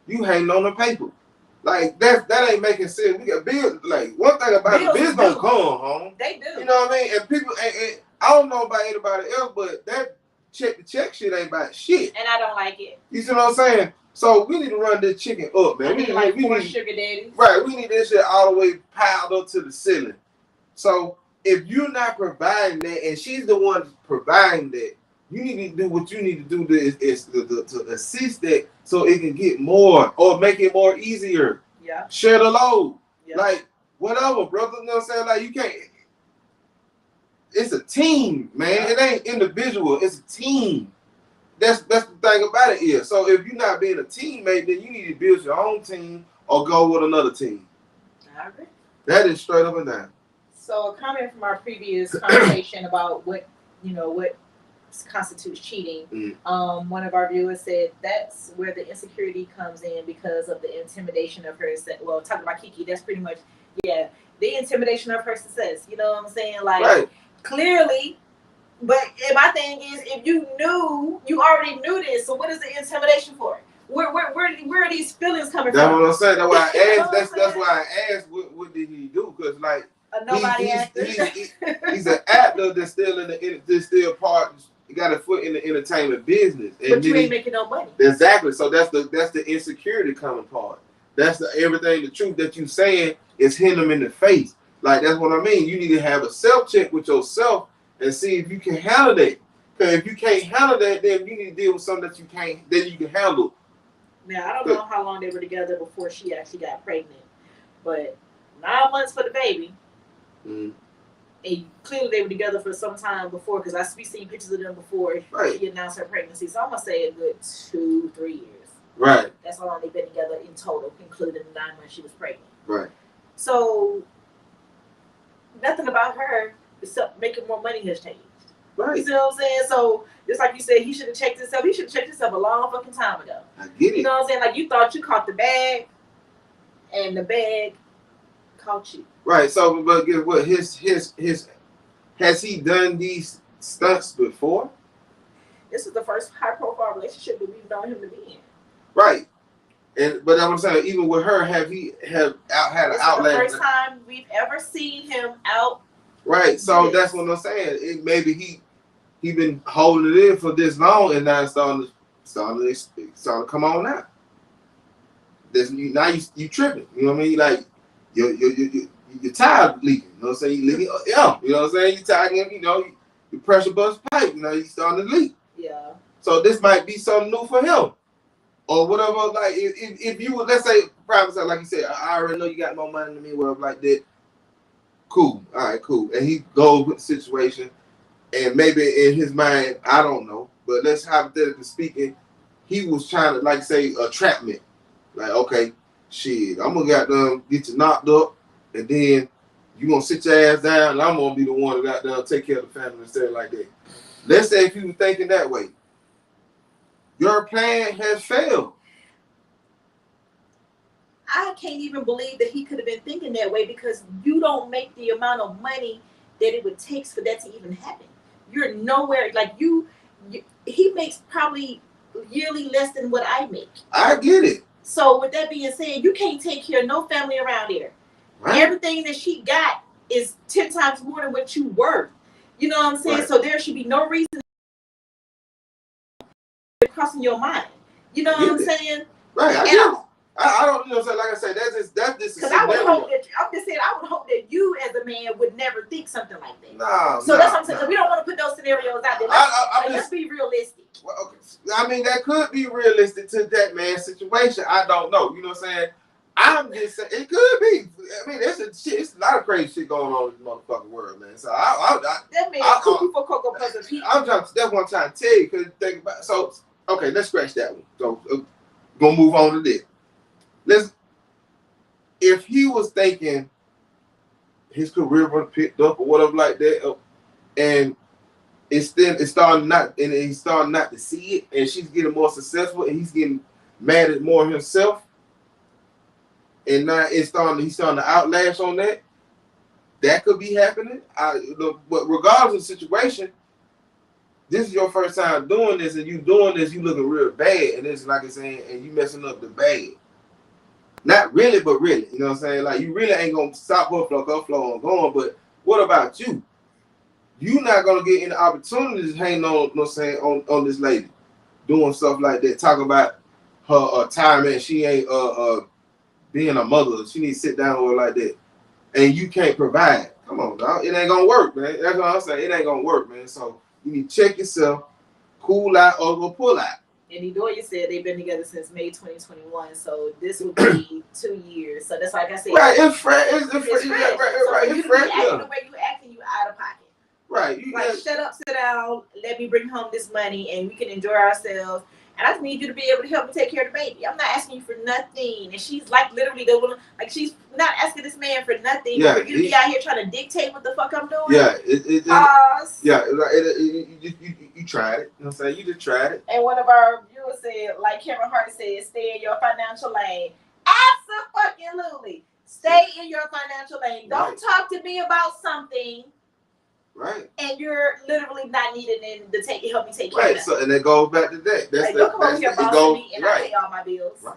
You hating on the paper. Like, that ain't making sense. We got bills. Like, one thing about it, bills don't come home. They do. You know what I mean? And people, and I don't know about anybody else, but that check shit ain't about shit. And I don't like it. You see what I'm saying? So we need to run this chicken up, man. We need sugar daddies. Right, we need this shit all the way piled up to the ceiling. So if you're not providing that, and she's the one providing that, you need to do what you need to do to assist that so it can get more or make it more easier. Yeah. Share the load. Yeah. Like, whatever, brother. You know what I'm saying? Like, you can't. It's a team, man. Yeah. It ain't individual. It's a team. That's the thing about it is. So if you're not being a teammate, then you need to build your own team or go with another team. I agree. That is straight up and down. So a comment from our previous conversation about what constitutes cheating. One of our viewers said that's where the insecurity comes in because of the intimidation of her. Well, talking about Kiki, that's pretty much, yeah, the intimidation of her success. You know what I'm saying? Like, right. Clearly, but my thing is, if you already knew this, so what is the intimidation for? Where are these feelings coming from? That's what I'm saying. That's why I asked. That's why I asked. What did he do? Because like he's an actor that's still that's still part. You got a foot in the entertainment business, and but you ain't making no money. Exactly. So that's the insecurity coming part. That's everything. The truth that you saying is hitting them in the face. Like, that's what I mean. You need to have a self check with yourself and see if you can handle that. Because if you can't handle that, then you need to deal with something that you can handle. Now, I don't know how long they were together before she actually got pregnant, but 9 months for the baby. Mm-hmm. And clearly they were together for some time before, because we seen pictures of them before she announced her pregnancy. So I'm gonna say a good 2-3 years. Right. That's how long they've been together in total, including the 9 months she was pregnant. Right. So nothing about her except making more money has changed. Right. You see what I'm saying? So just like you said, he should have checked himself. He should have checked himself a long fucking time ago. I get it. You know what I'm saying? Like, you thought you caught the bag, and the bag caught you. Right. So, but guess what? His has he done these stunts before? This is the first high-profile relationship that we've known him to be in. Right. But I'm saying, even with her, had an outlet? This is the first time we've ever seen him out. Right. So that's what I'm saying. Maybe he been holding it in for this long, and now it's starting to come on out. Now you tripping. You know what I mean? Like you're tired of leaking. You know what I'm saying? You leaking. Yeah. You know what I'm saying? You tired of, your pressure bust pipe. You starting to leak. Yeah. So this might be something new for him. Or whatever, like if you would, let's say, private side, like you said, I already know you got more money than me, whatever, like that. Cool, all right, cool. And he goes with the situation, and maybe in his mind, I don't know, but let's hypothetically speaking, he was trying to, like, say, a trap me. Like, okay, shit, I'm gonna get you knocked up, and then you gonna sit your ass down, and I'm gonna be the one that got take care of the family instead like that. Let's say if you were thinking that way. Your plan has failed. I can't even believe that he could have been thinking that way, because you don't make the amount of money that it would take for that to even happen. You're nowhere like you he makes probably yearly less than what I make. I get it. So with that being said, you can't take care of no family around here. Right. Everything that she got is 10 times more than what you worth. You know what I'm saying? Right. So there should be no reason crossing your mind. You know what I'm saying? Right. I get it. I don't, you know what I'm saying? Like I said, that's just because I would hope that I'm just saying I would hope that you as a man would never think something like that. So that's what I'm saying. So we don't want to put those scenarios out there. Let's be realistic. Well, okay. I mean, that could be realistic to that man's situation. I don't know. You know what I'm saying? I'm just saying it could be. I mean, it's a lot of crazy shit going on in this motherfucking world, man. So that man cuckoo for Cocoa Puffs. That's what I'm trying to tell you. Cause think about so. Okay, let's scratch that one. So gonna move on to this. If he was thinking his career was picked up or whatever like that, and he's starting not to see it, and she's getting more successful, and he's getting mad at more himself, and now he's starting to outlash on that. That could be happening. But regardless of the situation, this is your first time doing this, and you doing this, you looking real bad, and it's like I'm saying, and you messing up the bad. Not really, but really. You know what I'm saying? Like, you really ain't going to stop her flow on going, but what about you? You not going to get any opportunities hanging on, you know what I'm saying, on this lady. Doing stuff like that, talking about her time, and she ain't being a mother. She needs to sit down with her like that. And you can't provide. Come on, dog. It ain't going to work, man. That's what I'm saying. It ain't going to work, man. So you need to check yourself, cool out, or go pull out. And Edoya said they've been together since May 2021, so this would be 2 years. So that's like I said. Right, it's fresh. It's fresh. Yeah, right. So you fresh. Acting the way you acting, you out of pocket. Right. Shut up, sit down, let me bring home this money, and we can enjoy ourselves. And I just need you to be able to help me take care of the baby. I'm not asking you for nothing. And she's like literally she's not asking this man for nothing. Yeah, for you to be out here trying to dictate what the fuck I'm doing. Yeah, pause. Yeah, you tried it. You know what I'm saying? You just tried it. And one of our viewers said, like Kevin Hart said, stay in your financial lane. Absolutely. Stay in your financial lane. Don't talk to me about something. Right. And you're literally not needing to help me take care of that. So and it goes back to that. That's like, don't come over here bossing me and I pay all my bills. Right.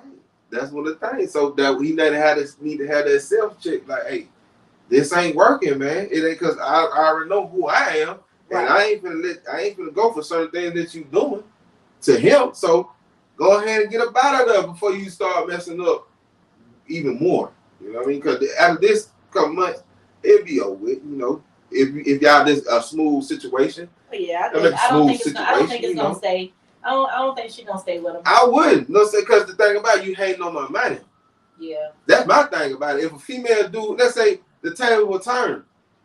That's one of the things. So that he need to have that self check. Like, hey, this ain't working, man. It ain't because I already know who I am, and I ain't finna go for certain things that you doing to him. So go ahead and get up out of there before you start messing up even more. You know what I mean? Because after this couple months, it'll be over with. You know. If y'all this a smooth situation, yeah, I don't think it's gonna stay. I don't think she's gonna stay with him. I wouldn't, because the thing about you hating on my money. Yeah, that's my thing about it. If a female dude, let's say the table will turn,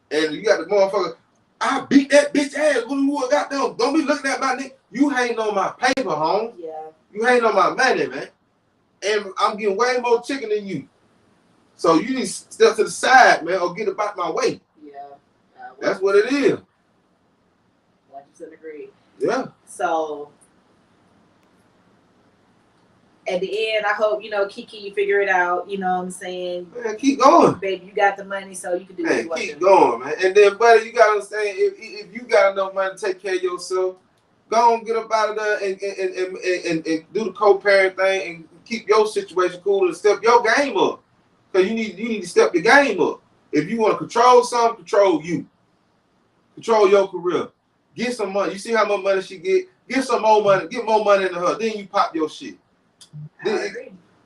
and you got the motherfucker, I beat that bitch ass. What goddamn? Don't be looking at my nigga. You hating on my paper, home. Yeah, you hating on my money, man. And I'm getting way more chicken than you. So you need to step to the side, man, or get about my way. That's what it is. 100% agree. Yeah. So at the end, I hope, Kiki, you figure it out. You know what I'm saying? Man, keep going. Baby, you got the money, so you can do what you want to do. Keep going, man. And then, buddy, you got to understand, if you got enough money to take care of yourself, go and get up out of there and do the co-parent thing and keep your situation cool and step your game up. Because you need to step the game up. If you want to control something, control you. Control your career. Get some money. You see how much money she get? Get some more money. Get more money into her. Then you pop your shit.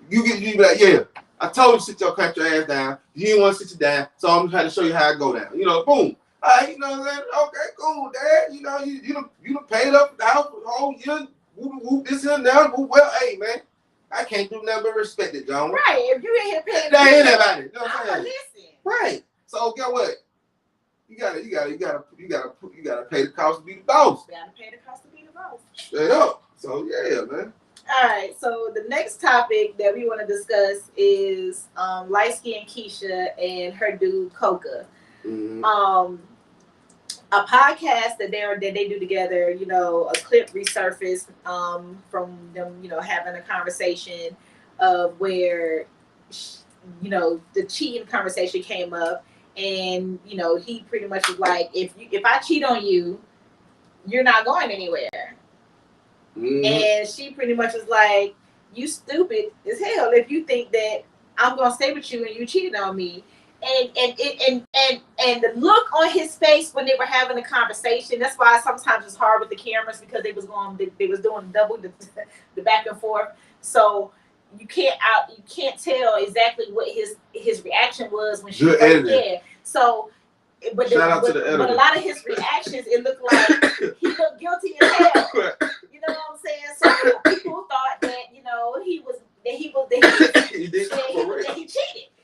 You be like, yeah, I told you to sit your country ass down. You didn't want to sit you down, so I'm trying to show you how I go down. Boom. All right, you know what I'm saying? Okay, cool, Dad. You done paid up the house for the whole year. Whoop, this and that. Well, hey, man, I can't do nothing but respect it, John. Right. If you ain't here paying, that ain't anybody. You know what I'm saying? Listen. Right. So get what? You gotta pay the cost to be the boss. You gotta pay the cost to be the boss. Straight up. So yeah, man. All right. So the next topic that we want to discuss is light skinned Keisha and her dude Coca. Mm-hmm. A podcast that they do together. A clip resurfaced from them. Having a conversation of where you know, the cheating conversation came up, and you know, he pretty much was like, if I cheat on you, you're not going anywhere. Mm-hmm. And she pretty much was like, you stupid as hell if you think that I'm gonna stay with you and you cheated on me. And the look on his face when they were having a conversation. That's why sometimes it's hard with the cameras, because they was doing double the back and forth. So you can't tell exactly what his reaction was when she was there. So but a lot of his reactions, it looked like he looked guilty as hell. You know what I'm saying? So people thought that, you know, he cheated.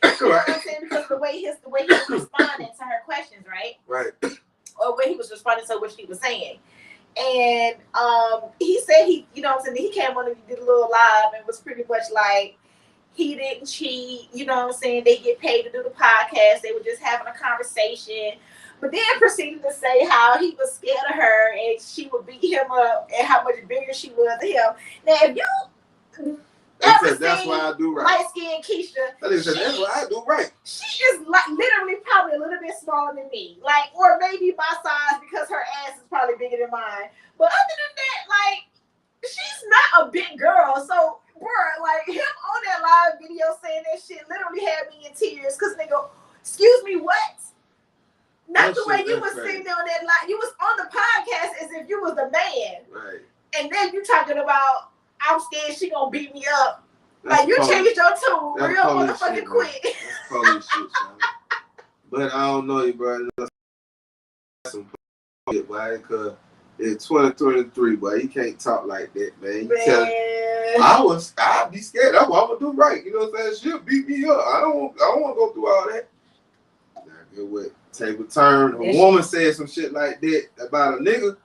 You know what I'm saying? Because the way he was responding to her questions, right? Right. Or when he was responding to what she was saying. And he said you know what I'm saying, he came on and did a little live and was pretty much like, he didn't cheat, you know what I'm saying? They get paid to do the podcast. They were just having a conversation. But then proceeded to say how he was scared of her and she would beat him up and how much bigger she was than him. Now, if you that's why I do right. Light-skinned Keisha. That's why I do right. She is like literally probably a little bit smaller than me. Like, or maybe my size, because her ass is probably bigger than mine. But other than that, like, she's not a big girl. So, bruh, like, him on that live video saying that shit literally had me in tears. Because they go, excuse me, what? Not the way you was sitting on that live. You was on the podcast as if you was the man. Right. And then you talking about, I'm scared she gonna beat me up. That's like, you changed your tune real motherfucking shit, quick. That's police shit, But I don't know you, bro. That's some shit, boy. Because it's 2023, boy. You can't talk like that, man. I'd be scared. That's what I'm gonna do right. You know what I'm saying? She'll beat me up. I don't want to go through all that. Now get what? Table turn. A woman said some shit like that about a nigga.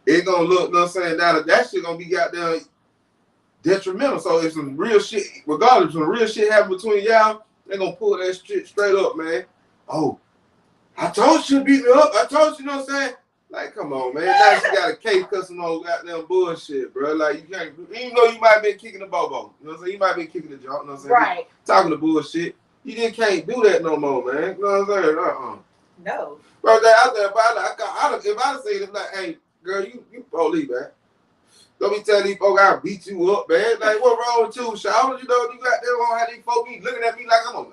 It gonna look, you know what I'm saying, that shit gonna be goddamn detrimental. So if some real shit, regardless, some real shit happen between y'all, they gonna pull that shit straight up, man. Oh, I told you to beat me up. I told you, you know what I'm saying? Like, come on, man. Now she got a case custom on goddamn bullshit, bro. Like, you can't, even though you might have been kicking the bobo, you know what I'm saying? You might have been kicking the jump, you know what I'm saying? Right. Talking the bullshit. You just can't do that no more, man. You know what I'm saying? No. Bro, if I'd say it, like, hey, girl, you police, man. Don't be telling these folks I'll beat you up, man. Like, what wrong with you, Shaw? You know, you got them on how these folks be looking at me like I'm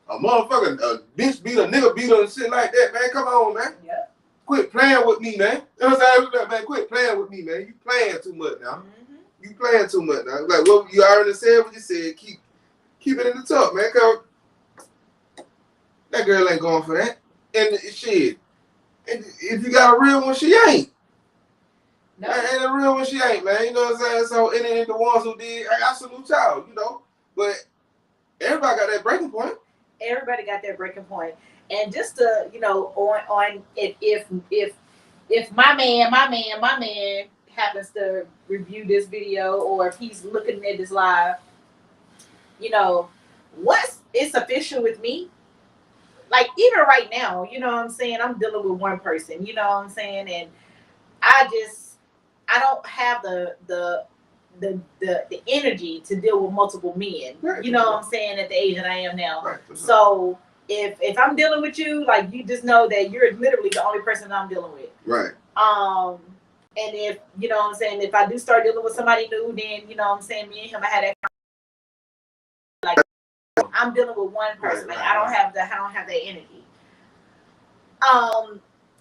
a motherfucking bitch beater, nigga beater, and shit like that, man. Come on, man. Yeah. Quit playing with me, man. You know what I'm saying, man? Quit playing with me, man. You playing too much now. Mm-hmm. You playing too much now. Like, what you already said, what you said, keep it in the top, man. Cause that girl ain't going for that. And shit. And if you got a real one, she ain't. No. And the real one, she ain't, man. You know what I'm saying? So, and then the ones who did, I salute y'all, you know. But everybody got that breaking point. Everybody got that breaking point. And just to, you know, on if my man happens to review this video, or if he's looking at this live, you know, once it's official with me, like even right now, you know what I'm saying, I'm dealing with one person, you know what I'm saying, and I don't have the energy to deal with multiple men. Right, you know what I'm saying, at the age that I am now. Right, so if I'm dealing with you, like, you just know that you're literally the only person I'm dealing with. Right. And if, you know what I'm saying, if I do start dealing with somebody new, then, you know what I'm saying, me and him, I had that, like, I'm dealing with one person. Right, like, I don't have that energy.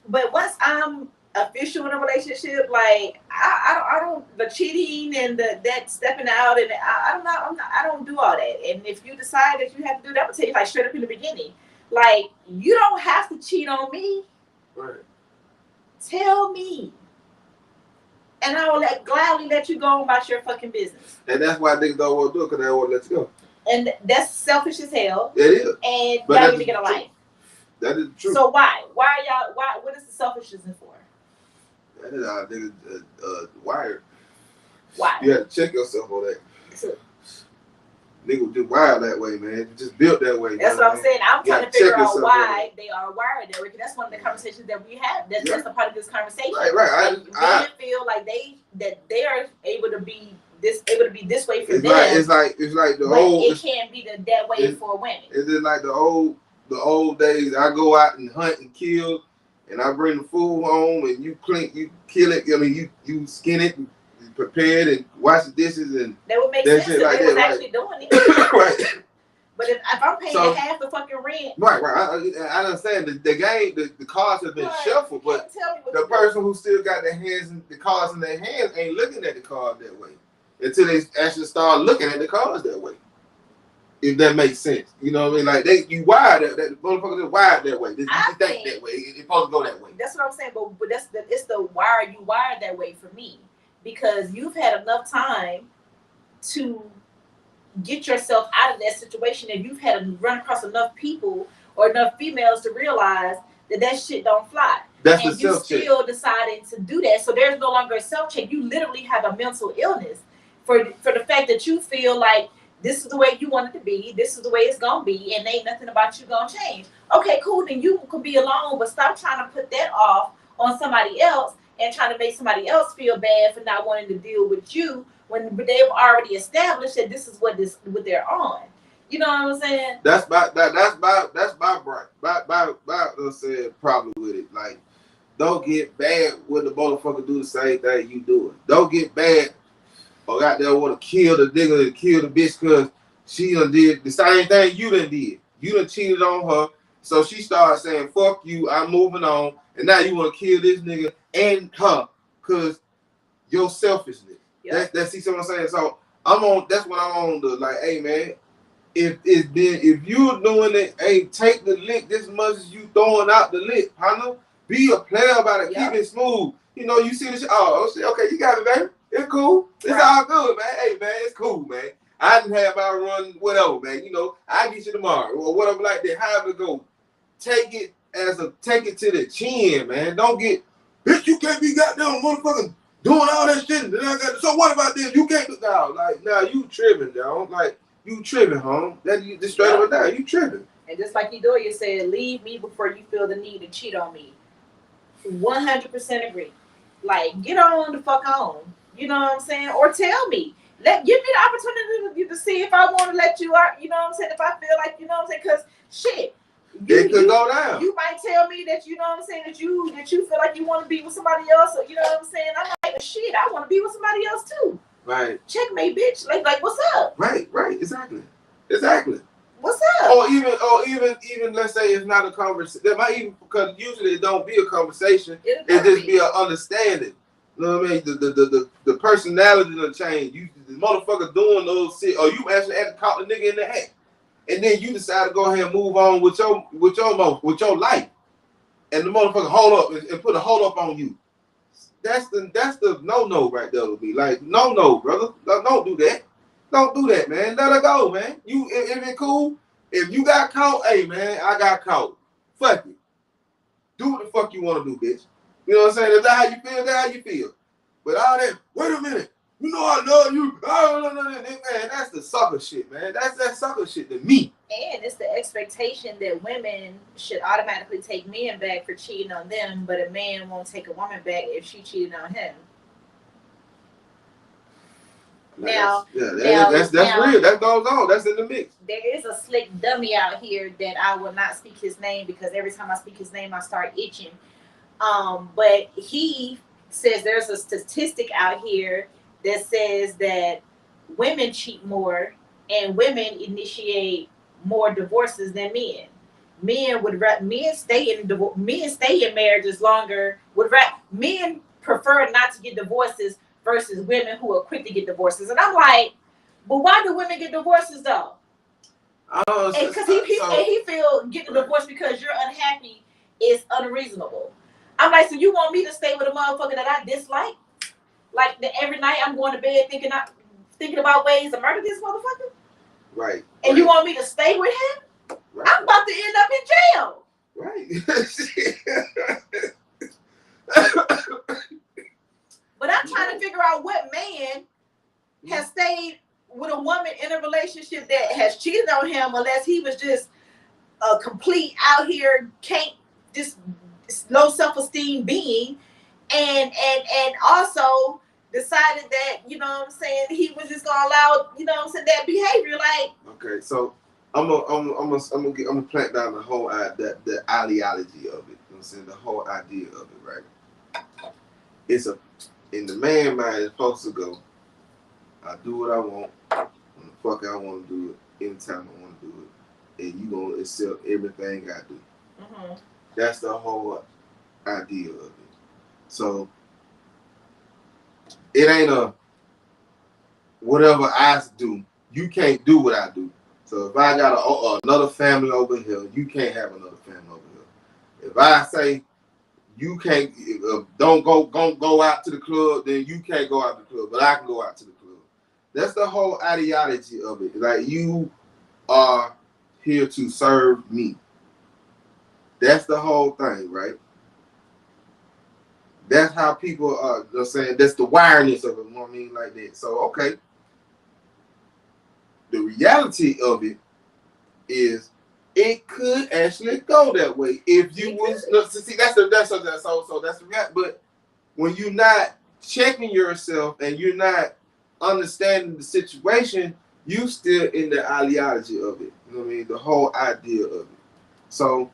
But once I'm official in a relationship, like, I don't the cheating and that stepping out, and I don't do all that. And if you decide that you have to do that, I'm gonna tell you, like, straight up in the beginning, like, you don't have to cheat on me. Right. Tell me, and I will gladly let you go on about your fucking business. And that's why niggas don't want to do it, because they don't want to let you go. And that's selfish as hell. It is. And y'all need to get a life. That is true. So why y'all, what is the selfishness for? That is how niggas wired. Why? You have to check yourself on that. Niggas just wired that way, man. Just built that way. That's what I'm saying. I'm trying to figure out why they are wired that way. Because that's one of the conversations that we have. That's a part of this conversation. Right. I feel like they are able to be feel to be this way for it's them. It's like the but old. It can't be that way for women. It's just like the old days. I go out and hunt and kill, and I bring the food home, and you kill it. I mean, you skin it, and prepare it, and wash the dishes, and that would make sense if like they was actually doing it. Right. But if I'm paying half the fucking rent, right. I understand the game. The cards have been shuffled, but the person who still got the cards in their hands ain't looking at the card that way until they actually start looking at the cards that way. If that makes sense, you know what I mean? Like you wired that motherfuckers are wired that way. You think that way. It's supposed to go that way. That's what I'm saying. But it's the why are you wired that way for me? Because you've had enough time to get yourself out of that situation, and you've had to run across enough people or enough females to realize that shit don't fly. That's and you still deciding to do that. So there's no longer a self-check. You literally have a mental illness for the fact that you feel like this is the way you want it to be, this is the way it's gonna be, and ain't nothing about you gonna change. Okay, cool, then you can be alone, but stop trying to put that off on somebody else and trying to make somebody else feel bad for not wanting to deal with you when they've already established that this is what they're on. You know what I'm saying? That's my problem with it. Like, don't get bad when the motherfucker do the same thing you doing. Don't get bad or got there want to kill the nigga and kill the bitch because she done did the same thing you done did. You done cheated on her, so she started saying, fuck you, I'm moving on, and now you want to kill this nigga and her because your selfishness. Yep. That's see what I'm saying? So that's what I'm on the like, hey man, if you're doing it, hey, take the lick this much as you throwing out the lick, partner. Be a player about it, keep it smooth. You know, you see the shit, oh shit, okay, you got it, baby. It's cool. It's all good, man. Hey, man, it's cool, man. I didn't have my run, whatever, man. You know, I'll get you tomorrow or whatever like that. However it go. Take it to the chin, man. Don't get, bitch, you can't be goddamn motherfucking doing all that shit. So what about this? You can't do that. Like, nah, you tripping, dog. Like, you tripping, home. That you just straight up down. You tripping. And just like Edoya said, leave me before you feel the need to cheat on me. 100% agree. Like, get on the fuck on. You know what I'm saying? Or tell me. Give me the opportunity to see if I want to let you out. You know what I'm saying? If I feel like, you know what I'm saying? Because shit. It could go down. You might tell me that, you know what I'm saying, that you feel like you want to be with somebody else. Or, you know what I'm saying? I'm like, shit, I want to be with somebody else too. Right. Checkmate, bitch. Like what's up? Right. Exactly. What's up? Or even let's say it's not a conversation. There might even, because usually it don't be a conversation. It just be an understanding. You know what I mean? The personality will change. You the motherfucker doing those shit, or you actually had to caught the nigga in the head, and then you decide to go ahead and move on with your life, and the motherfucker hold up and put a hold up on you. That's the no right there with me. Like no, brother, don't do that. Don't do that, man. Let her go, man. If it cool, if you got caught, hey man, I got caught. Fuck it. Do what the fuck you want to do, bitch. You know what I'm saying? If that's how you feel, that's how you feel. But all that, wait a minute. You know I love you. Oh, no, man, that's the sucker shit, man. That's that sucker shit to me. And it's the expectation that women should automatically take men back for cheating on them, but a man won't take a woman back if she cheated on him. Now, that's real. That goes on. That's in the mix. There is a slick dummy out here that I will not speak his name because every time I speak his name, I start itching. But he says there's a statistic out here that says that women cheat more and women initiate more divorces than men. Men stay in marriages longer. Men prefer not to get divorces versus women who are quick to get divorces. And I'm like, but why do women get divorces though? Because he feel getting a divorce because you're unhappy is unreasonable. I'm like, so you want me to stay with a motherfucker that I dislike? Like that every night I'm going to bed thinking about ways to murder this motherfucker? Right. And you want me to stay with him? Right. I'm about to end up in jail. Right. But I'm trying to figure out what man has stayed with a woman in a relationship that has cheated on him unless he was just a complete out here just low self-esteem being, and also decided that, you know what I'm saying, he was just gonna allow, you know what I'm saying, that behavior. Like, okay, so I'm gonna plant down the whole the ideology of it. You know what I'm saying? The whole idea of it, right? It's in the man mind, it's supposed to go. I do what I want, when the fuck I want to do it, anytime I want to do it, and you gonna accept everything I do. Mm-hmm. That's the whole idea of it. So it ain't a whatever I do, you can't do what I do. So if I got another family over here, you can't have another family over here. If I say you can't, don't go out to the club, then you can't go out to the club, but I can go out to the club. That's the whole ideology of it. Like, you are here to serve me. That's the whole thing, right? That's how people are saying. That's the wireness of it. You know what I mean? Like that. So, okay. The reality of it is, it could actually go that way if you was. No, see, that's the reality. But when you're not checking yourself and you're not understanding the situation, you still in the ideology of it. You know what I mean? The whole idea of it. So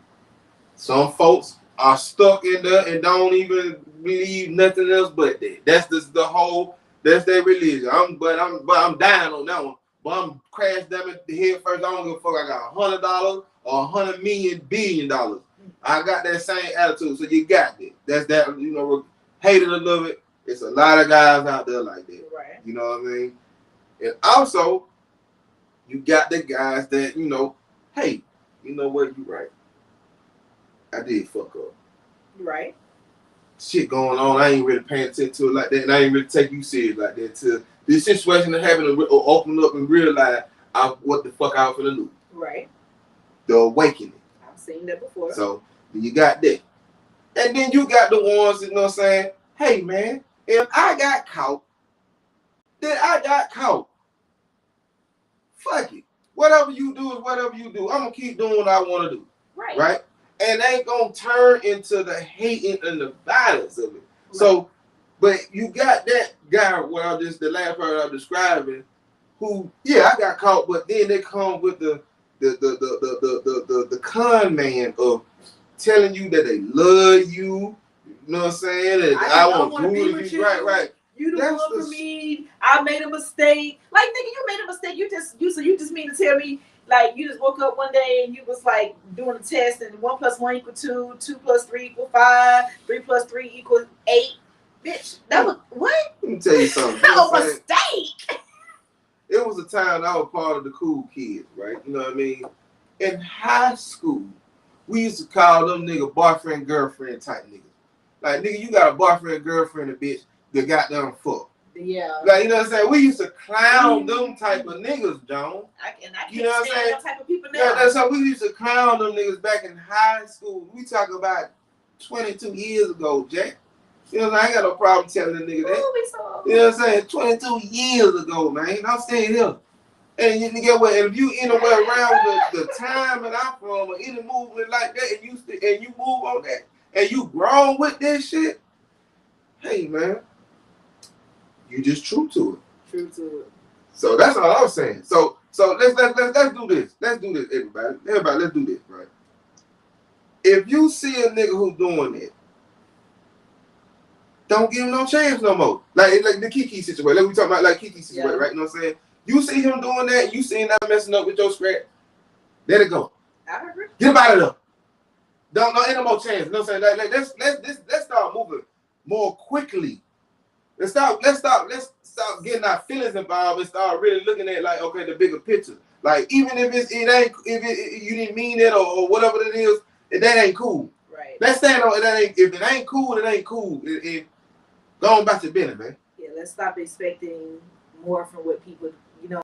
some folks are stuck in there and don't even believe nothing else but that. That's the whole. That's their religion. I'm dying on that one. But I'm crash them at the head first. I don't give a fuck. I got $100 or $100 billion. I got that same attitude. So you got that. That's that. You know, hate it or love it. It's a lot of guys out there like that. Right. You know what I mean? And also, you got the guys that, you know, hey, you know what? You right. I did fuck up. Right. Shit going on. I ain't really paying attention to it like that, and I ain't really take you serious like that. Till this situation is having to open up and realize what the fuck I was gonna do. Right. The awakening. I've seen that before. So you got that, and then you got the ones, you know what I'm saying? Hey man, if I got caught, then I got caught. Fuck it. Whatever you do is whatever you do. I'm gonna keep doing what I want to do. Right. Right. And they ain't gonna turn into the hating and the violence of it. Right. So, but you got that guy, the last part I'm describing, who, yeah, I got caught, but then they come with the con man of telling you that they love you. You know what I'm saying? And I want to be with you. Right. You the one for me. I made a mistake. Like, nigga, you made a mistake. You just mean to tell me, like, you just woke up one day and you was like doing a test and 1 + 1 = 2, 2 + 3 = 5, 3 + 3 = 8. Bitch, that was what? Let me tell you something. That was a mistake. It was a time I was part of the cool kids, right? You know what I mean? In high school, we used to call them nigga boyfriend girlfriend type niggas. Like, nigga, you got a boyfriend girlfriend, a bitch that got them fucked. Yeah. Like, you know what I'm saying? We used to clown them type of niggas, John. I can't you know what I'm saying? Type of people now. Yeah, that's how we used to clown them niggas back in high school. We talk about 22 years ago, Jack. You know what I'm saying? I ain't got no problem telling the nigga that. You know what I'm saying? 22 years ago, man. I'm staying here. And you get what? And if you anywhere around the time that I'm from or any movement like that, and you move on that, and you grown with this shit, hey man, you just true to it. True to it. So that's all I'm saying. So let's do this. Let's do this, everybody. Everybody, let's do this, right? If you see a nigga who's doing it, don't give him no chance no more. Like the Kiki situation. Like we talking about, like Kiki situation, right? You know what I'm saying? You see him doing that, you see him not messing up with your scrap, let it go. I agree. Get him out of there. Don't ain't no more chance. You know what I'm saying? Like let's start moving more quickly. Let's stop getting our feelings involved and start really looking at, like, okay, the bigger picture. Like, even if you didn't mean it or whatever it is, that ain't cool. Right. Let's stand on it. If it ain't cool, it ain't cool. Go on back to business, man. Yeah, let's stop expecting more from what people, you know,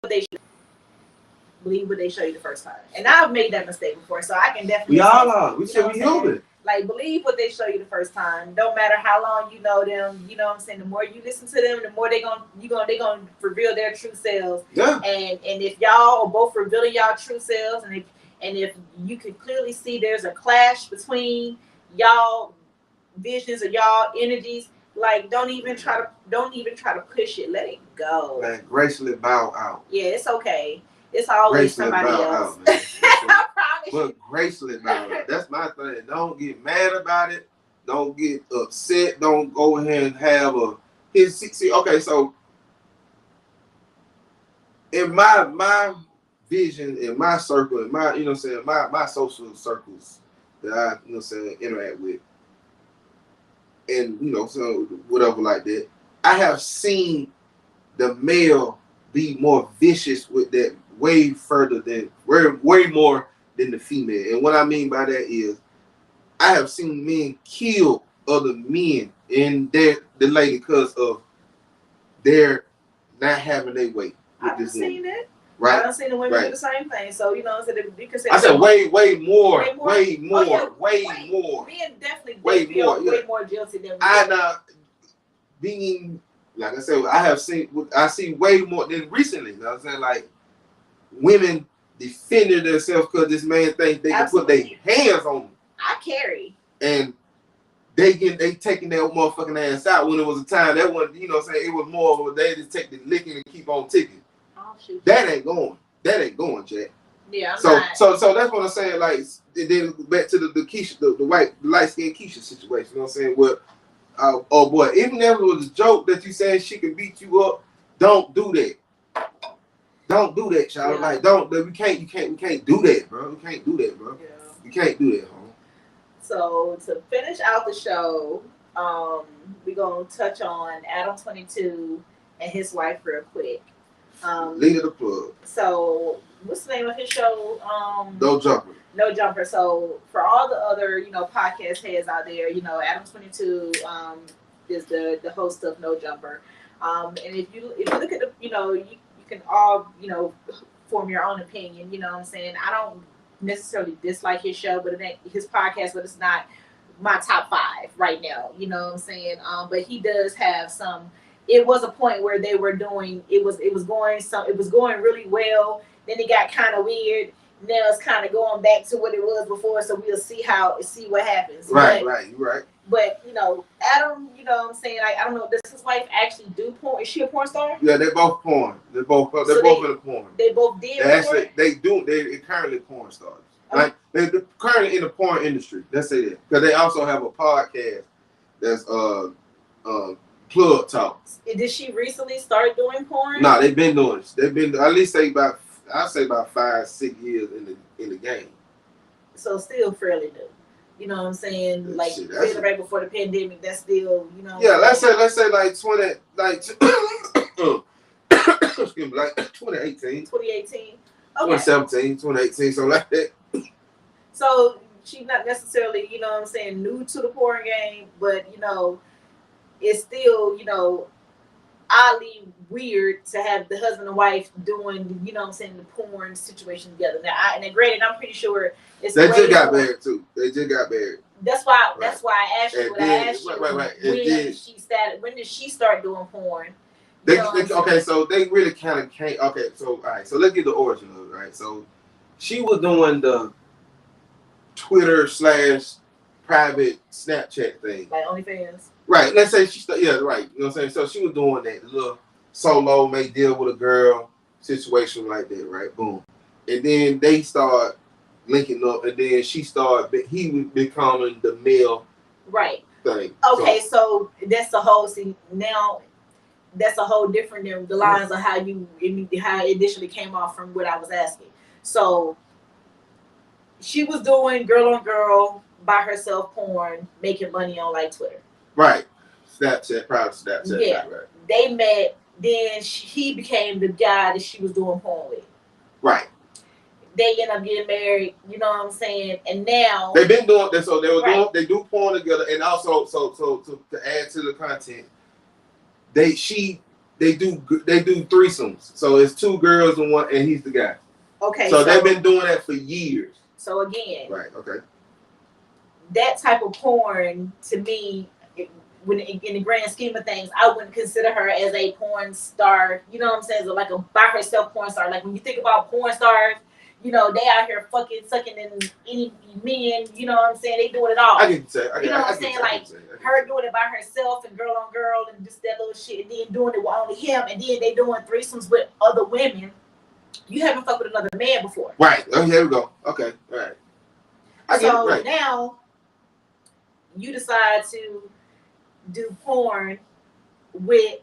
what they should believe what they show you the first time. And I've made that mistake before, so I can definitely. We all are. We should be human. Like, believe what they show you the first time. Don't matter how long you know them. You know what I'm saying? The more you listen to them, the more they're gonna reveal their true selves. Yeah. And if y'all are both revealing y'all true selves, and if you can clearly see there's a clash between y'all visions or y'all energies, Like, don't even try to push it. Let it go. Man, gracefully bow out. Yeah, it's okay. It's always gracefully somebody bow else. Out, man. I promise but you. gracefully bow out. That's my thing. Don't get mad about it. Don't get upset. Don't go ahead and have a see. Okay, so in my vision, in my circle, in my my social circles that I interact with, and so whatever like that, I have seen the male be more vicious with that way more than the female. And what I mean by that is I have seen men kill other men in the lady because of their not having their way. I've seen it. Right. I've seen the women do the same thing. So you can say I said way more. Men definitely way more guilty than being like I said, I see way more than recently. You know what I'm saying? Like women defending themselves because this man thinks they can put their hands on them. I carry. And they taking their motherfucking ass out when it was a time that wasn't, it was more of a they just take the licking and keep on ticking. Oh, shoot. That ain't going, Jack. Yeah, so that's what I'm saying. Like, then back to the Keisha, the light skinned Keisha situation. You know what I'm saying? Well, oh boy, even if it was a joke that you saying she can beat you up, don't do that. Don't do that, child. Yeah. Like, we can't do that, bro. We can't do that, bro. Yeah. You can't do that, homie. So to finish out the show, we're gonna touch on Adam 22 and his wife real quick. Leader the plug. So what's the name of his show? No Jumper. No Jumper. So for all the other podcast heads out there, Adam 22 is the host of No Jumper. And if you look at the you can all form your own opinion. You know what I'm saying? I don't necessarily dislike his show, but it ain't his podcast, but it's not my top 5 right now. You know what I'm saying? But he does have some. It was a point where they were doing it was going really well. Then it got kind of weird. Now it's kind of going back to what it was before. So we'll see what happens. Right. But Adam, you know what I'm saying? I don't know. Does his wife actually do porn? Is she a porn star? Yeah, they're both porn. They're both in the porn. They both did. They're currently porn stars. Okay. Like they're currently in the porn industry. Let's say that because they also have a podcast that's Plug Talks. Did she recently start doing porn? No, they've been doing it. They've been at least about 5-6 years in the game. So still fairly new. You know what I'm saying? Like right before the pandemic, that's still, Yeah, let's say like 2018. 2018. Okay. 2017, 2018, so like that. So she's not necessarily, new to the porn game, but it's still, oddly weird to have the husband and wife doing, the porn situation together. Now, granted, I'm pretty sure it's. They just got married too. They just got married. That's why. Right. That's why I asked you what I asked you. Right. When did she start doing porn? Okay, so they really kind of can't. Okay, so all right, so let's get the origin of it. Right, so she was doing the Twitter / private Snapchat thing, like OnlyFans. Right. Let's say she right. You know what I'm saying? So she was doing that, the little solo may deal with a girl situation like that, right? Boom. And then they start linking up, and then he was becoming the male right thing. Okay, so that's the whole thing. Now that's a whole different than the lines of how it initially came off from what I was asking. So she was doing girl on girl by herself porn, making money on like Twitter. Right. Snapchat, private Snapchat. Yeah. Right. They met, then he became the guy that she was doing porn with. Right. They end up getting married, you know what I'm saying? And now they've been doing that, so they do porn together, and also so to add to the content, they do threesomes. So it's 2 girls and 1, and he's the guy. Okay. So they've been doing that for years. So again. Right. Okay. That type of porn, to me, when in the grand scheme of things, I wouldn't consider her as a porn star. You know what I'm saying? Like a by herself porn star. Like when you think about porn stars, you know, they out here fucking sucking in any men, you know what I'm saying? They doing it all. I can say, you know what I'm saying? Like her doing it by herself and girl on girl and just that little shit, and then doing it with only him, and then they doing threesomes with other women. You haven't fucked with another man before. Right. Oh, here we go. Okay. All right. So right. Now you decide to do porn with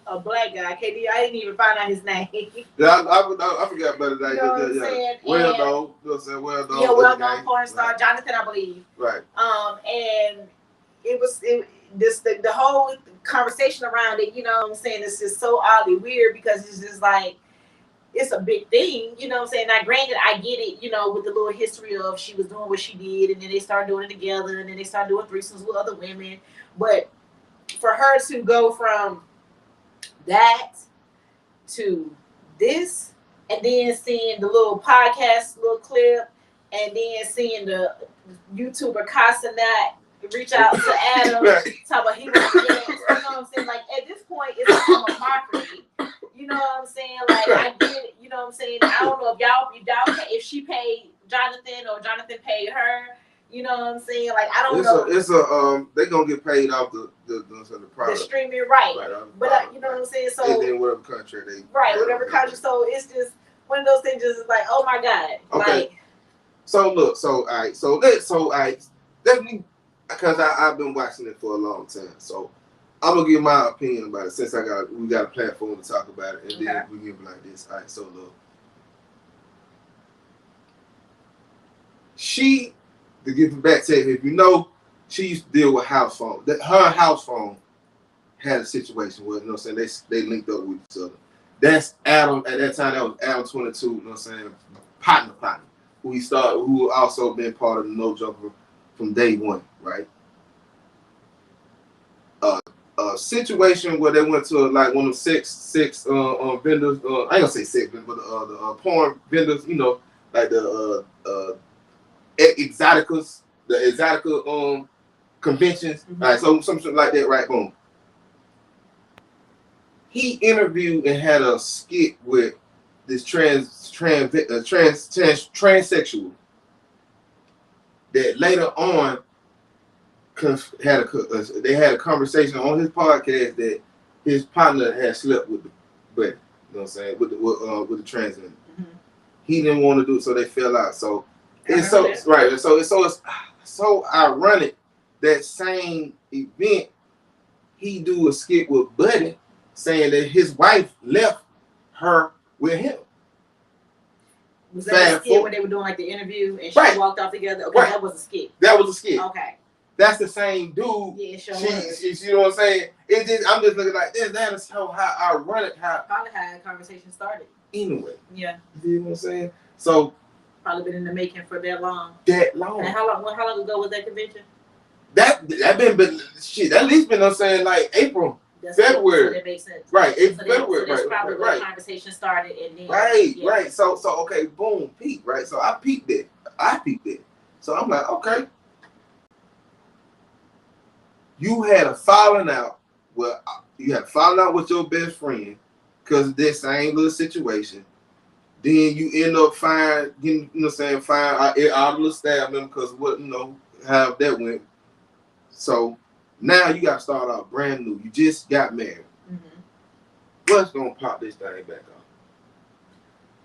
a black guy. KD, I didn't even find out his name. Yeah, I forgot about it. You know what I'm saying? Well known. You know what I'm saying? Well known. Yeah, well known porn star, right. Jonathan, I believe. Right. And the whole conversation around it, you know what I'm saying, it's just so oddly weird because it's just like, it's a big thing, you know what I'm saying? Now, granted, I get it, you know, with the little history of she was doing what she did, and then they started doing it together, and then they started doing threesomes with other women. But for her to go from that to this, and then seeing the little podcast, little clip, and then seeing the YouTuber Casanat reach out to Adam, talk about he was against, you know what I'm saying? Like, at this point, it's a form of mockery. You know what I'm saying? Like, I get it, you know what I'm saying? I don't know if she paid Jonathan or Jonathan paid her, you know what I'm saying? Like, I don't know. They gonna get paid off the product. The streaming, right. But you know what I'm saying? So, and then whatever country they. Right, whatever country. So, it's just one of those things just like, oh my God. Okay. Like, so, look, all right. Definitely, because I've been watching it for a long time. So, I'm gonna give my opinion about it since we got a platform to talk about it, and then we give it like this. All right, so look, to get back to it, if you know, she used to deal with house phone. Her house phone had a situation where, you know what I'm saying, they linked up with each other. That's Adam. At that time, that was Adam 22. You know what I'm saying, partner, who also been part of the No Jumper from day one, right? A situation where they went to like one of them six vendors. I ain't gonna say six, but the porn vendors. You know, like the Exotica conventions. Mm-hmm. All right, so something like that, right? Boom. He interviewed and had a skit with this transsexual that later on they had a conversation on his podcast that his partner had slept with the buddy. You know what I'm saying? With the trans man. Mm-hmm. He didn't want to do it, so they fell out. So it's so right. So it's so ironic that same event he do a skit with Buddy saying that his wife left her with him. Was that a skit when they were doing like the interview and she walked off together? Okay, that was a skit. That was a skit. Okay. That's the same dude. Yeah, sure. You know what I'm saying? I'm just looking like this. That is how ironic probably how the conversation started. Anyway. Yeah. You know what I'm saying? So probably been in the making for that long. And how long ago was that convention? That been shit. At least been, I'm saying, like April, February. So that makes sense. Right, April, February. So that's probably where the conversation started, and then right. So okay, boom, peak. Right. So I peaked it. So I'm like, okay. You had a falling out. Well, you had fallen out with your best friend because of this same little situation. Then you end up getting, you know, saying out of the staff member because what, you know, how that went. So now you got to start out brand new. You just got married. Mm-hmm. What's gonna pop this thing back up?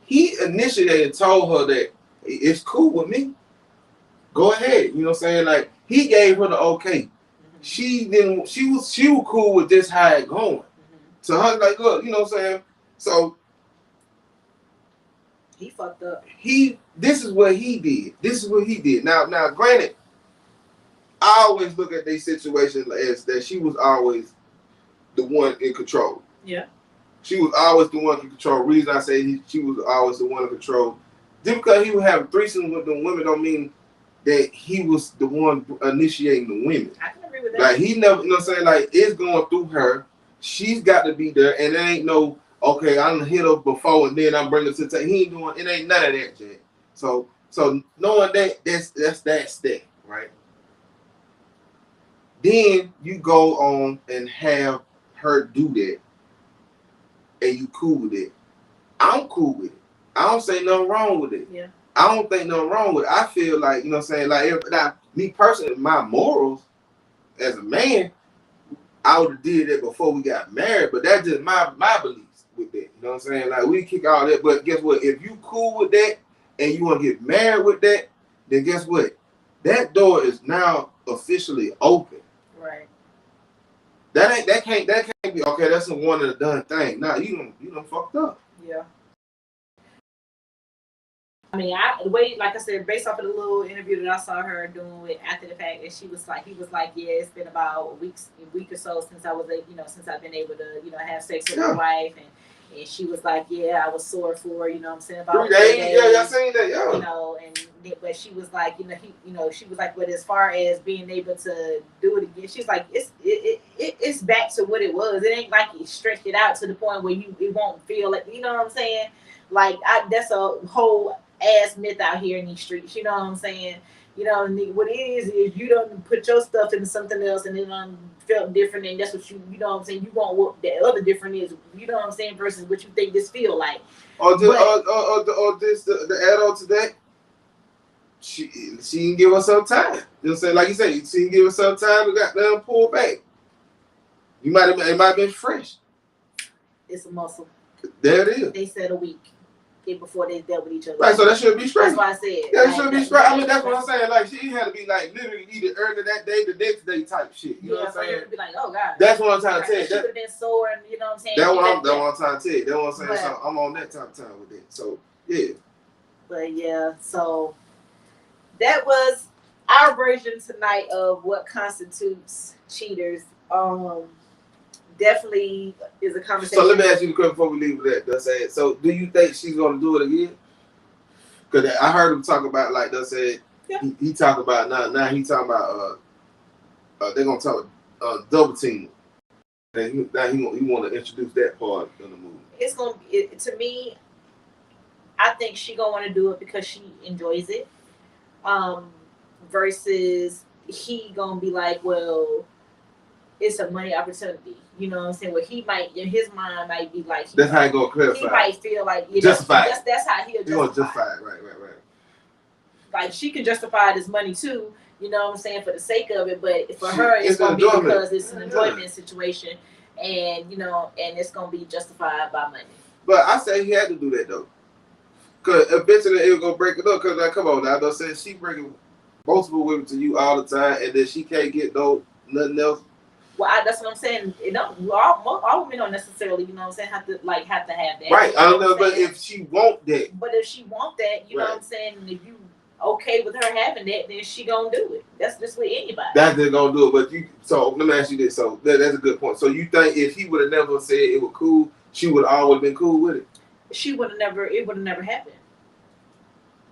He initiated, told her that it's cool with me. Go ahead. You know what I'm saying? Like, he gave her the okay. She was cool with this how it going. Mm-hmm. So I was like, look, you know what I'm saying? So he fucked up. This is what he did. Now, granted, I always look at these situations as that she was always the one in control. Yeah. She was always the one in control. Reason I say she was always the one in control. Just because he would have threesomes with the women don't mean that he was the one initiating the women. I can agree with that. Like, he never, you know what I'm saying? Like, it's going through her. She's got to be there, and there ain't no, okay, I'm hit her before and then I'm bringing her to the table. He ain't doing, it ain't none of that shit. So knowing that, that's that step, right? Then you go on and have her do that, and you cool with it. I'm cool with it. I don't say nothing wrong with it. Yeah. I don't think nothing wrong with it. I feel like, you know what I'm saying, like, now, me personally, my morals as a man, I would have did that before we got married, but that's just my beliefs with that. You know what I'm saying? Like, we kick all that, but guess what? If you cool with that and you want to get married with that, then guess what? That door is now officially open. Right. That can't be okay. That's a one and a done thing. Nah, you done fucked up. Yeah. I mean, the way, like I said, based off of the little interview that I saw her doing with after the fact, that he was like, yeah, it's been about a week or so since I was, since I've been able to, have sex with my wife, and she was like, yeah, I was sore for, what I'm saying, about 3 days. Yeah, y'all seen that, yeah. But she was like, she was like, but as far as being able to do it again, she's like, it's back to what it was. It ain't like it stretched it out to the point where it won't feel like, you know what I'm saying? Like that's a whole ass myth out here in these streets, you know what I'm saying? What it is you don't put your stuff into something else and then felt different, and that's what you know what I'm saying, you want what the other different is, you know what I'm saying, versus what you think this feel like. Or this the add on to that, she can give us some time. You know what I'm saying? Like you say, she can give us some time to got them pull back. It might have been fresh. It's a muscle. There it is. They said a week before they dealt with each other. Right, so that should be straight. That's why I said. Yeah, it should be straight. I mean, that's what I'm saying. Like, she had to be like literally either early that day, the next day type shit. You know what I'm saying? Be like, oh God. That's what I'm trying to tell you. She would have been sore, and you know what I'm saying. That's what I'm trying to tell you. That's what I'm saying. So I'm on that type of time with it. So yeah. But yeah, so that was our version tonight of what constitutes cheaters. Definitely is a conversation. So let me ask you the question before we leave with that. So do you think she's gonna do it again? Because I heard him talk about, like they said, he talk about now he talking about they're gonna talk double team, and he want to introduce that part in the movie. It's gonna to me, I think she gonna want to do it because she enjoys it, versus he gonna be like, well, it's a money opportunity. You know what I'm saying? Where he might, in his mind, might be like, that's how he gonna clarify. He might feel like, justify. That's how he'll justify it. Right. Like, she can justify this money too, you know what I'm saying, for the sake of it, but for her, it's gonna be because it's an enjoyment situation, and and it's gonna be justified by money. But I say he had to do that though, because eventually it'll go break it up. Because like, come on now, though, saying she bringing multiple women to you all the time, and then she can't get nothing else. Well, that's what I'm saying. All women don't necessarily, you know what I'm saying, have to have that. Right. I don't know, but if she want that. But if she want that, you know what I'm saying, and if you okay with her having that, then she gonna do it. That's just with anybody. That's just gonna do it. But so let me ask you this. So that's a good point. So you think if he would have never said it was cool, she would have always been cool with it? It would have never happened.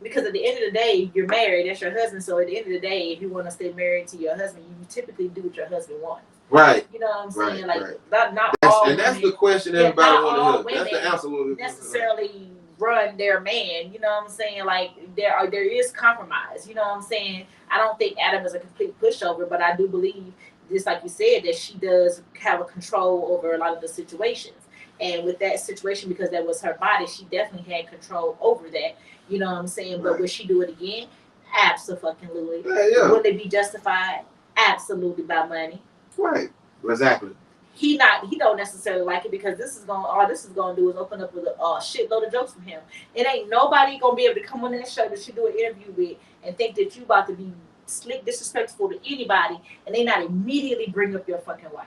Because at the end of the day, you're married, that's your husband. So at the end of the day, if you want to stay married to your husband, you typically do what your husband wants. Right. You know what I'm saying? Right. Not all women. And that's the question everybody want to hear. That's the answer. Necessarily run their man. You know what I'm saying? Like, there is compromise. You know what I'm saying? I don't think Adam is a complete pushover, but I do believe, just like you said, that she does have a control over a lot of the situations. And with that situation, because that was her body, she definitely had control over that. You know what I'm saying? But would she do it again? Absolutely. Yeah. Would they be justified? Absolutely, by money. Right. Exactly. He don't necessarily like it, because all this is gonna do is open up with a shitload of jokes from him. It ain't nobody gonna be able to come on that show that she do an interview with and think that you about to be slick disrespectful to anybody, and they not immediately bring up your fucking wife.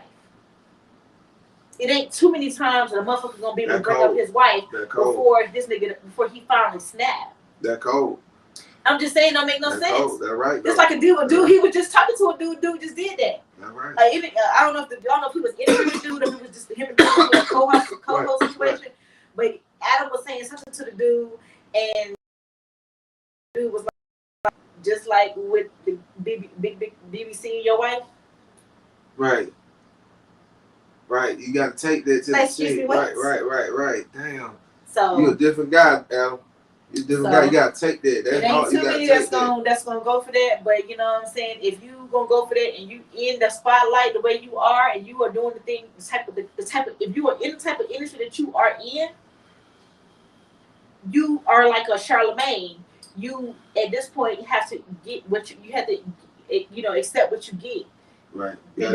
It ain't too many times that a motherfucker gonna be able to bring up his wife before he finally snapped. That cold. I'm just saying, don't make no sense. Cold. That right. It's like a dude he was just talking to a dude just did that. That right. I don't know if he was interviewing the dude, or if it was just him and the co-host situation. But Adam was saying something to the dude, and the dude was like, just like with the BBC and your wife. Right. Right. You got to take that to the chin. Right. Damn. So you're a different guy, Adam. You're a different guy. You got to take that. It ain't too many that's gonna go for that. But you know what I'm saying? If you gonna go for that and you in the spotlight the way you are, and you are doing the thing, if you are in the type of industry that you are in, you are like a Charlemagne. You at this point have to get what you have to, accept what you get. Right. You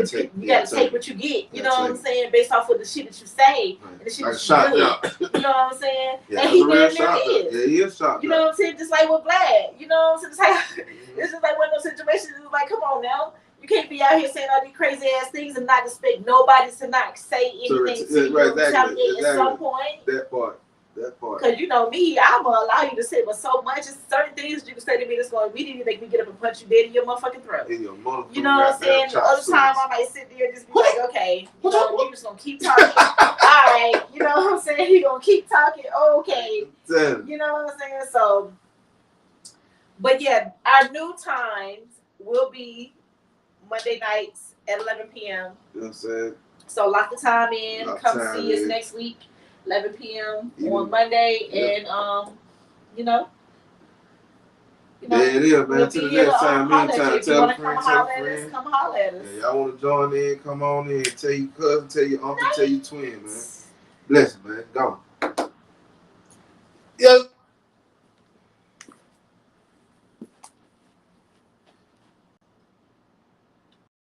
gotta take what you get. You know what I'm saying? Based off of the shit that you say and the shit like that you do. You know what I'm saying? Yeah, and he damn near is. Yeah, he is shocked. You know what I'm saying? Just like with Vlad. You know what I'm saying? It's just like one of those situations. It's like, come on now. You can't be out here saying all these crazy ass things and not expect nobody to not say anything to you. Exactly. At some point. That part. Because you know me, I'm gonna allow you to say, but so much. It's certain things you can say to me that's gonna immediately make me get up and punch you dead in your motherfucking throat. You know what I'm saying? The other time I might sit there and just be like, okay, you just gonna keep talking. All right, you know what I'm saying? You gonna keep talking? Okay. You know what I'm saying? So, but yeah, our new times will be Monday nights at 11 p.m. You know what I'm saying? So lock the time in. Come see us next week. 11 p.m. on Monday, and there it is, man. To the next time, meantime, tell a friend, come holler at us. Yeah, y'all want to join in? Come on in. Tell your cousin, tell your uncle, tell your twin, man. Bless it, man. Go. Yes.